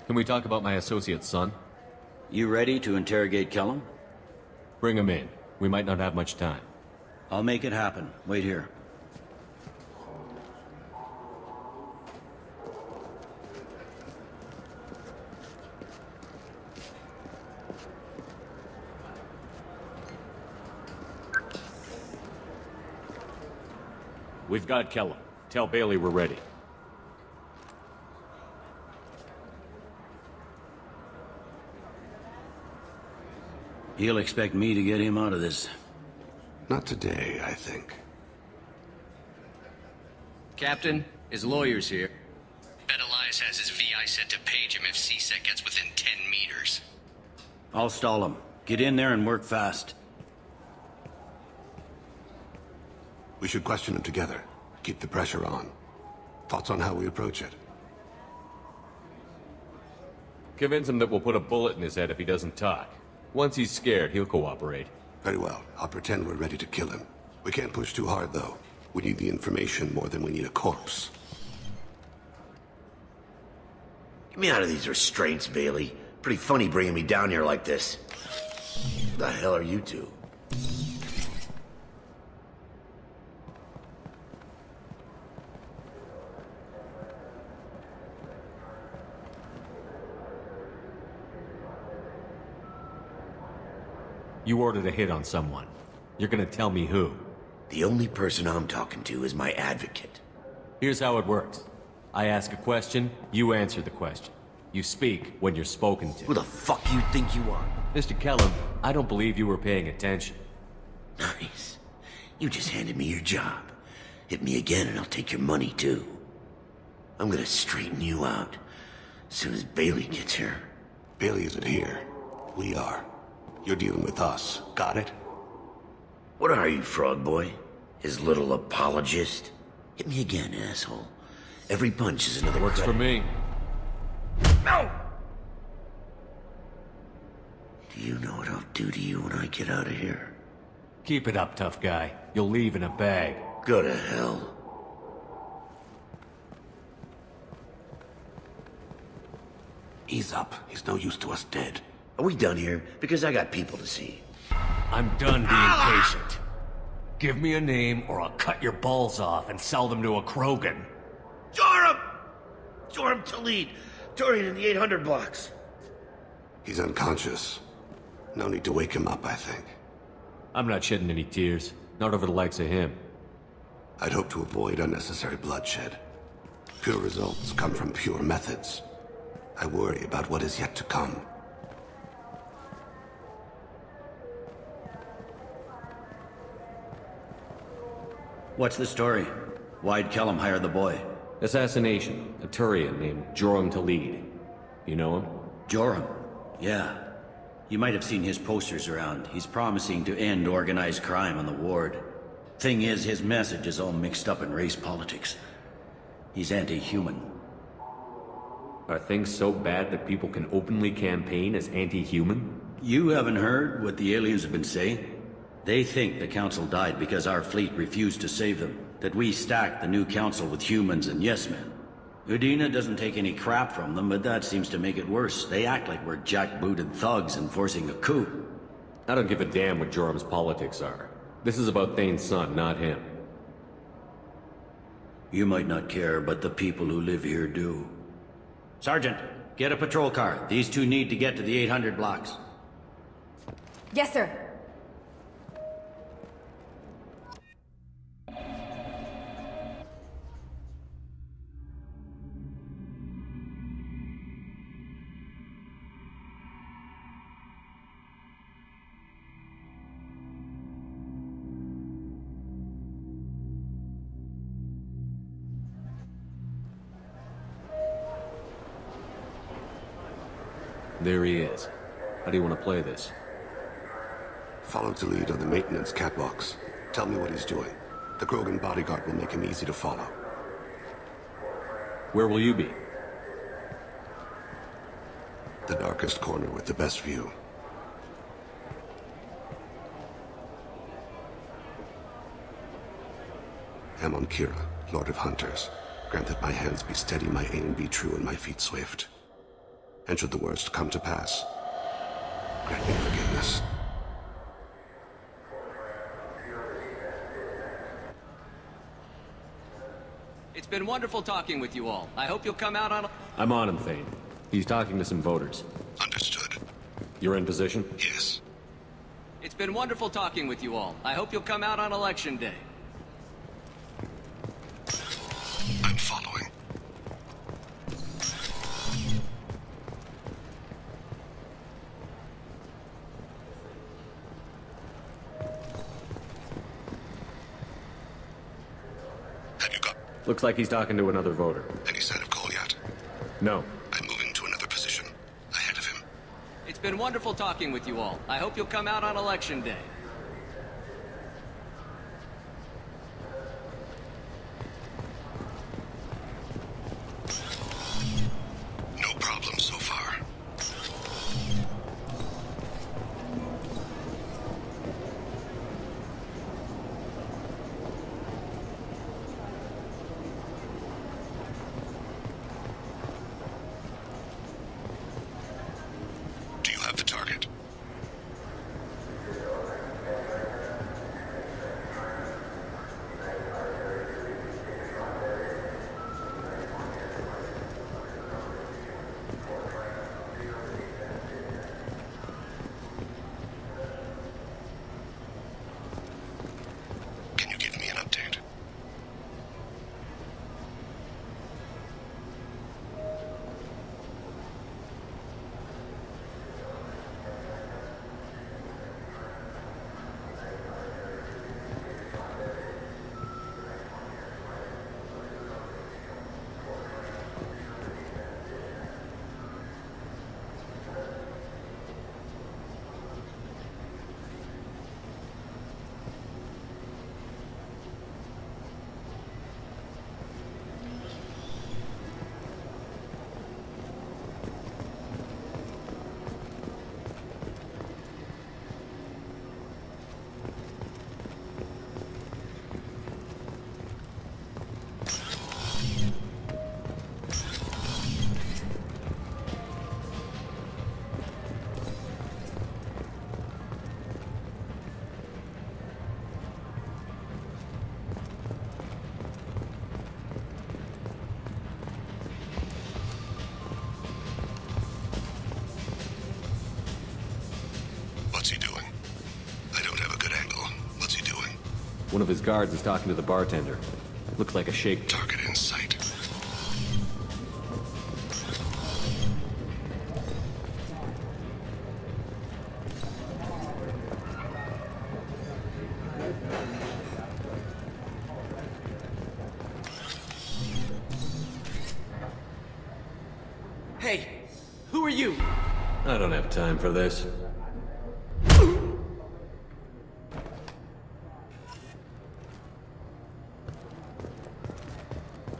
Can we talk about my associate's son? You ready to interrogate Kellum? Bring him in. We might not have much time. I'll make it happen. Wait here. We've got Kellum. Tell Bailey we're ready. He'll expect me to get him out of this. Not today, I think. Captain, his lawyer's here. Bet Elias has his VI set to page him if CSEC gets within 10 meters. I'll stall him. Get in there and work fast. We should question him together. Keep the pressure on. Thoughts on how we approach it? Convince him that we'll put a bullet in his head if he doesn't talk. Once he's scared, he'll cooperate. Very well. I'll pretend we're ready to kill him. We can't push too hard, though. We need the information more than we need a corpse. Get me out of these restraints, Bailey. Pretty funny bringing me down here like this. What the hell are you two? You ordered a hit on someone. You're gonna tell me who. The only person I'm talking to is my advocate. Here's how it works. I ask a question, you answer the question. You speak when you're spoken to. Who the fuck you think you are? Mr. Kellum, I don't believe you were paying attention. Nice. You just handed me your job. Hit me again and I'll take your money too. I'm gonna straighten you out as soon as Bailey gets here. Bailey isn't here. We are. You're dealing with us. Got it? What are you, frog boy? His little apologist? Hit me again, asshole. Every punch is another Works credit. for me. No! Do you know what I'll do to you when I get out of here? Keep it up, tough guy. You'll leave in a bag. Go to hell. Ease up. He's no use to us dead. Are we done here? Because I got people to see. I'm done being patient. Give me a name or I'll cut your balls off and sell them to a Krogan. Joram! Joram Talid. Turian in the 800 blocks. He's unconscious. No need to wake him up, I think. I'm not shedding any tears. Not over the likes of him. I'd hope to avoid unnecessary bloodshed. Pure results come from pure methods. I worry about what is yet to come. What's the story? Why'd Kellum hire the boy? Assassination. A Turian named Keeno3rd. You know him? Joram? Yeah. You might have seen his posters around. He's promising to end organized crime on the ward. Thing is, his message is all mixed up in race politics. He's anti-human. Are things so bad that people can openly campaign as anti-human? You haven't heard what the aliens have been saying? They think the council died because our fleet refused to save them. That we stacked the new council with humans and yes-men. Udina doesn't take any crap from them, but that seems to make it worse. They act like we're jackbooted thugs enforcing a coup. I don't give a damn what Joram's politics are. This is about Thane's son, not him. You might not care, but the people who live here do. Sergeant, get a patrol car. These two need to get to the 800 blocks. Yes, sir. There he is. How do you want to play this? Follow the lead on the maintenance catwalks. Tell me what he's doing. The Krogan bodyguard will make him easy to follow. Where will you be? The darkest corner with the best view. Amon Kira, Lord of Hunters. Grant that my hands be steady, my aim be true, and my feet swift. And should the worst come to pass, grant me forgiveness. It's been wonderful talking with you all. I hope you'll come out on... I'm on him, Thane. He's talking to some voters. Understood. You're in position? Yes. It's been wonderful talking with you all. I hope you'll come out on Election Day. I'm following. Looks like he's talking to another voter. Any sign of Kolyat? No. I'm moving to another position. Ahead of him. It's been wonderful talking with you all. I hope you'll come out on Election Day. No problem so far. Do you have the target? Can you give me an update? What's he doing? I don't have a good angle. What's he doing? One of his guards is talking to the bartender. Looks like a shake. Target in sight. Hey, who are you? I don't have time for this.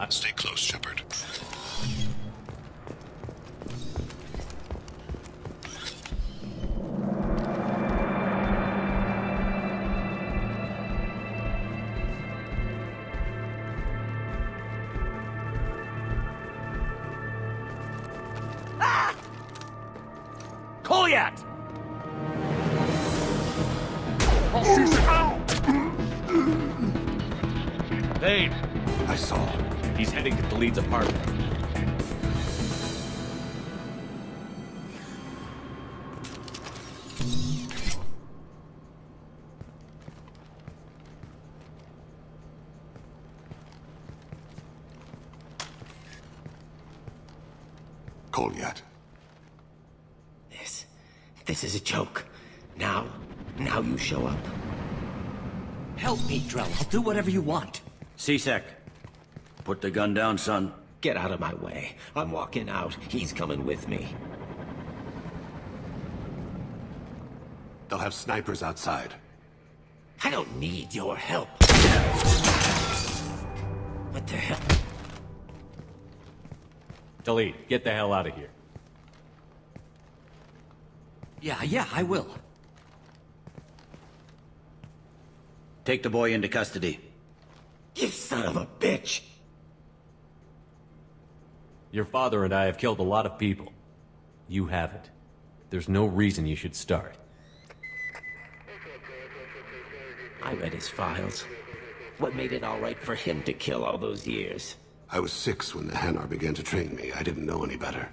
Stay close, Shepard. Kolyat! Vane! I saw. He's heading to the lead's apartment. Kolyat. This is a joke. Now you show up. Help me, Drell. I'll do whatever you want. C-Sec. Put the gun down, son. Get out of my way. I'm walking out. He's coming with me. They'll have snipers outside. I don't need your help. What the hell? Delete, get the hell out of here. Yeah, I will. Take the boy into custody. You son of a bitch! Your father and I have killed a lot of people. You haven't. There's no reason you should start. I read his files. What made it all right for him to kill all those years? I was 6 when the Hanar began to train me. I didn't know any better.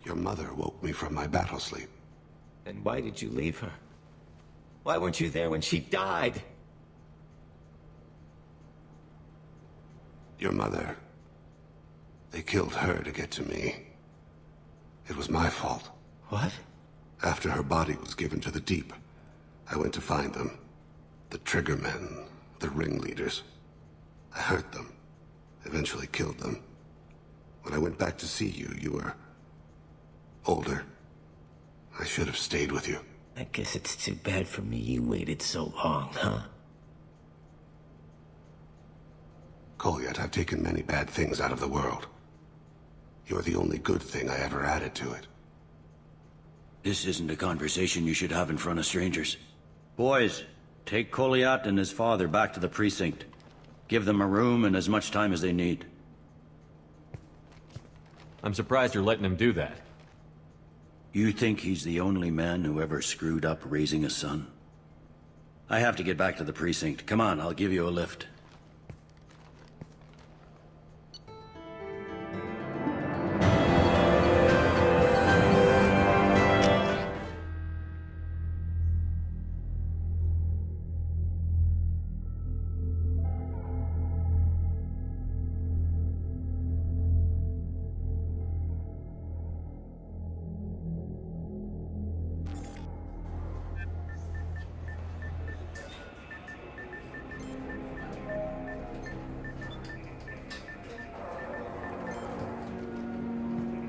Your mother woke me from my battle sleep. Then why did you leave her? Why weren't you there when she died? Your mother. They killed her to get to me. It was my fault. What? After her body was given to the Deep, I went to find them. The Triggermen, the ringleaders. I hurt them. Eventually killed them. When I went back to see you, you were older. I should have stayed with you. I guess it's too bad for me you waited so long, huh? Kolyat, I've taken many bad things out of the world. You're the only good thing I ever added to it. This isn't a conversation you should have in front of strangers. Boys, take Kolyat and his father back to the precinct. Give them a room and as much time as they need. I'm surprised you're letting him do that. You think he's the only man who ever screwed up raising a son? I have to get back to the precinct. Come on, I'll give you a lift.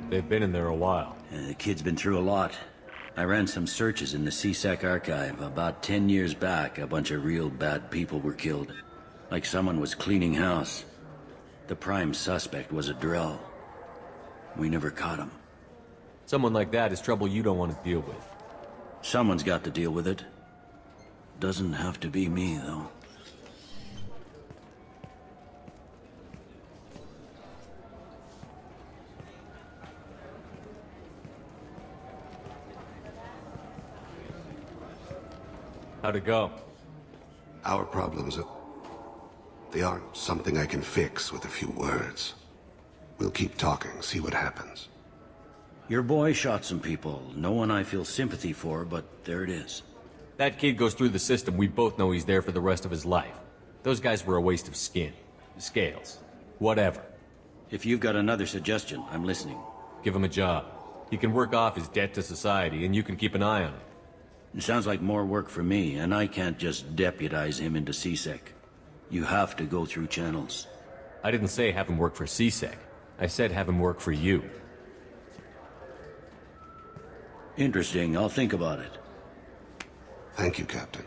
They've been in there a while. The kid's been through a lot. I ran some searches in the C-Sec archive. About 10 years back, a bunch of real bad people were killed. Like someone was cleaning house. The prime suspect was a Drell. We never caught him. Someone like that is trouble you don't want to deal with. Someone's got to deal with it. Doesn't have to be me, though. How'd it go? Our problems they aren't something I can fix with a few words. We'll keep talking, see what happens. Your boy shot some people. No one I feel sympathy for, but there it is. That kid goes through the system, we both know he's there for the rest of his life. Those guys were a waste of skin. Scales. Whatever. If you've got another suggestion, I'm listening. Give him a job. He can work off his debt to society, and you can keep an eye on him. It sounds like more work for me, and I can't just deputize him into C-Sec. You have to go through channels. I didn't say have him work for C-Sec. I said have him work for you. Interesting. I'll think about it. Thank you, Captain.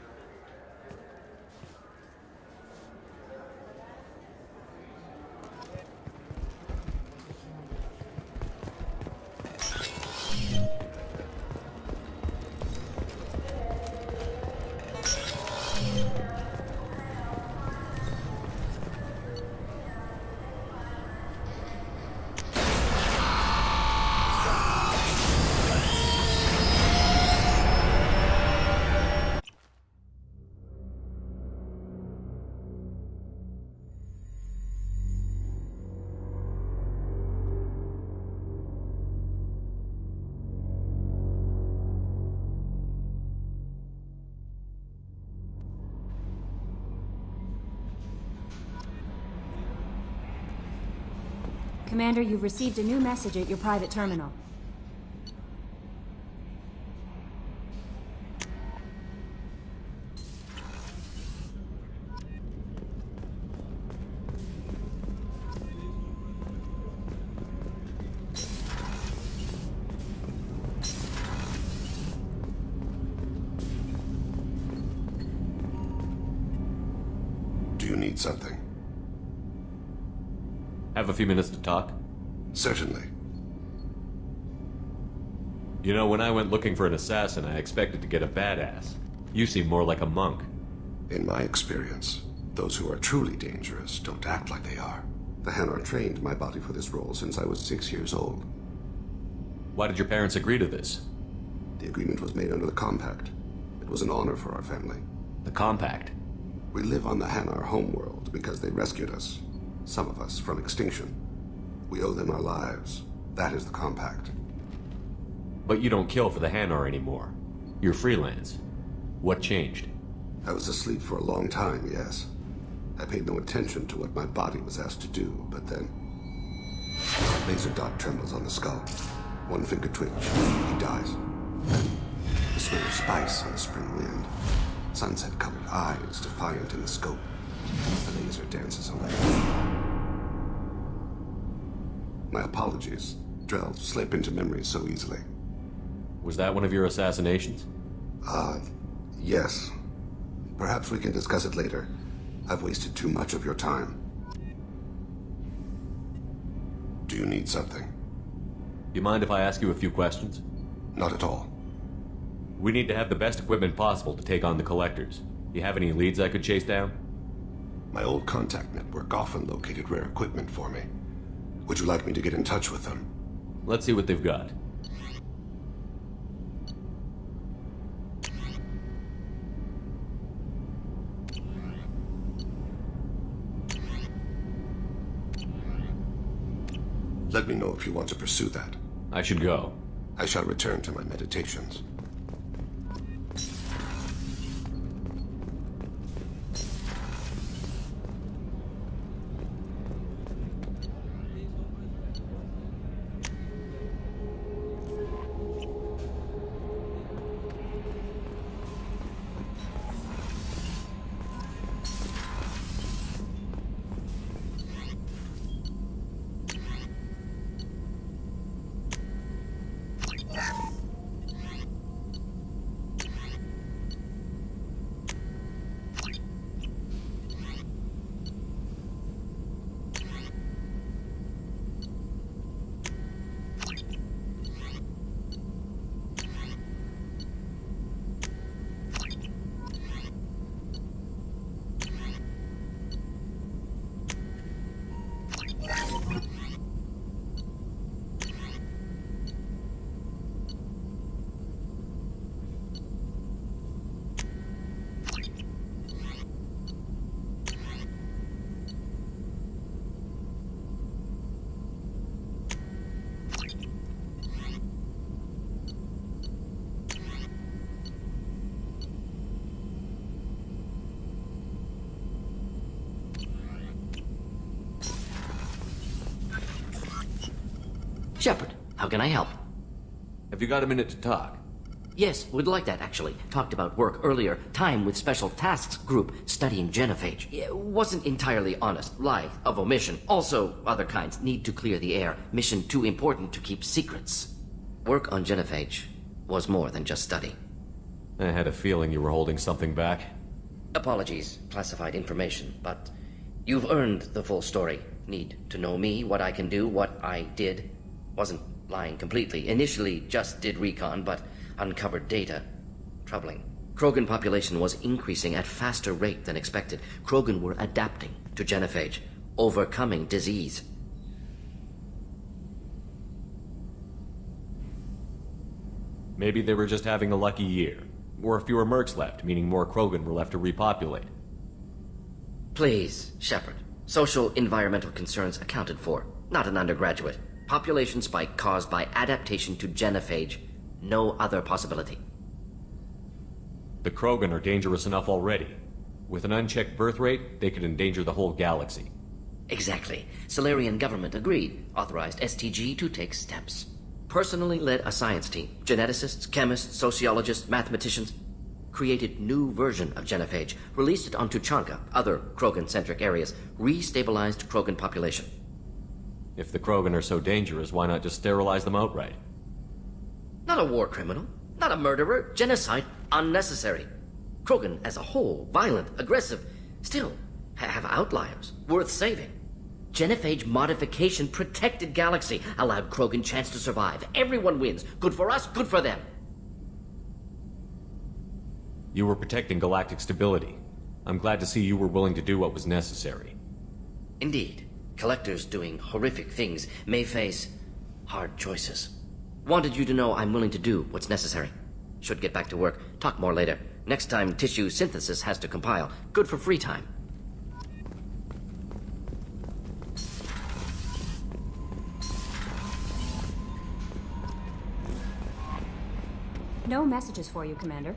Commander, you've received a new message at your private terminal. Do you need something? Have a few minutes to talk? Certainly. You know, when I went looking for an assassin, I expected to get a badass. You seem more like a monk. In my experience, those who are truly dangerous don't act like they are. The Hanar trained my body for this role since I was 6 years old. Why did your parents agree to this? The agreement was made under the Compact. It was an honor for our family. The Compact? We live on the Hanar homeworld because they rescued us. Some of us from extinction. We owe them our lives. That is the Compact. But you don't kill for the Hanar anymore. You're freelance. What changed? I was asleep for a long time, yes. I paid no attention to what my body was asked to do, but then... Laser dot trembles on the skull. One finger twitch. He dies. Then, the smell of spice on the spring wind. Sunset-colored eyes defiant in the scope. The laser dances away. My apologies. Drell slip into memory so easily. Was that one of your assassinations? Yes. Perhaps we can discuss it later. I've wasted too much of your time. Do you need something? You mind if I ask you a few questions? Not at all. We need to have the best equipment possible to take on the Collectors. You have any leads I could chase down? My old contact network often located rare equipment for me. Would you like me to get in touch with them? Let's see what they've got. Let me know if you want to pursue that. I should go. I shall return to my meditations. Shepard, how can I help? Have you got a minute to talk? Yes, would like that, actually. Talked about work earlier. Time with Special Tasks Group studying genophage. It wasn't entirely honest. Lie of omission. Also, other kinds. Need to clear the air. Mission too important to keep secrets. Work on genophage. was more than just study. I had a feeling you were holding something back. Apologies, classified information, but you've earned the full story. Need to know me, what I can do, what I did. Wasn't lying completely. Initially just did recon, but uncovered data. Troubling. Krogan population was increasing at faster rate than expected. Krogan were adapting to genophage, overcoming disease. Maybe they were just having a lucky year. Or fewer mercs left, meaning more Krogan were left to repopulate. Please, Shepard. Social environmental concerns accounted for. Not an undergraduate. Population spike caused by adaptation to genophage. No other possibility. The Krogan are dangerous enough already. With an unchecked birth rate, they could endanger the whole galaxy. Exactly. Solarian government agreed. Authorized STG to take steps. Personally led a science team. Geneticists, chemists, sociologists, mathematicians. Created new version of genophage. Released it onto Chanka, other Krogan-centric areas. Restabilized Krogan population. If the Krogan are so dangerous, why not just sterilize them outright? Not a war criminal. Not a murderer. Genocide. Unnecessary. Krogan as a whole. Violent. Aggressive. Still, have outliers. Worth saving. Genophage modification protected galaxy. Allowed Krogan chance to survive. Everyone wins. Good for us, good for them. You were protecting galactic stability. I'm glad to see you were willing to do what was necessary. Indeed. Collectors doing horrific things may face hard choices. Wanted you to know I'm willing to do what's necessary. Should get back to work. Talk more later. Next time tissue synthesis has to compile. Good for free time. No messages for you, Commander.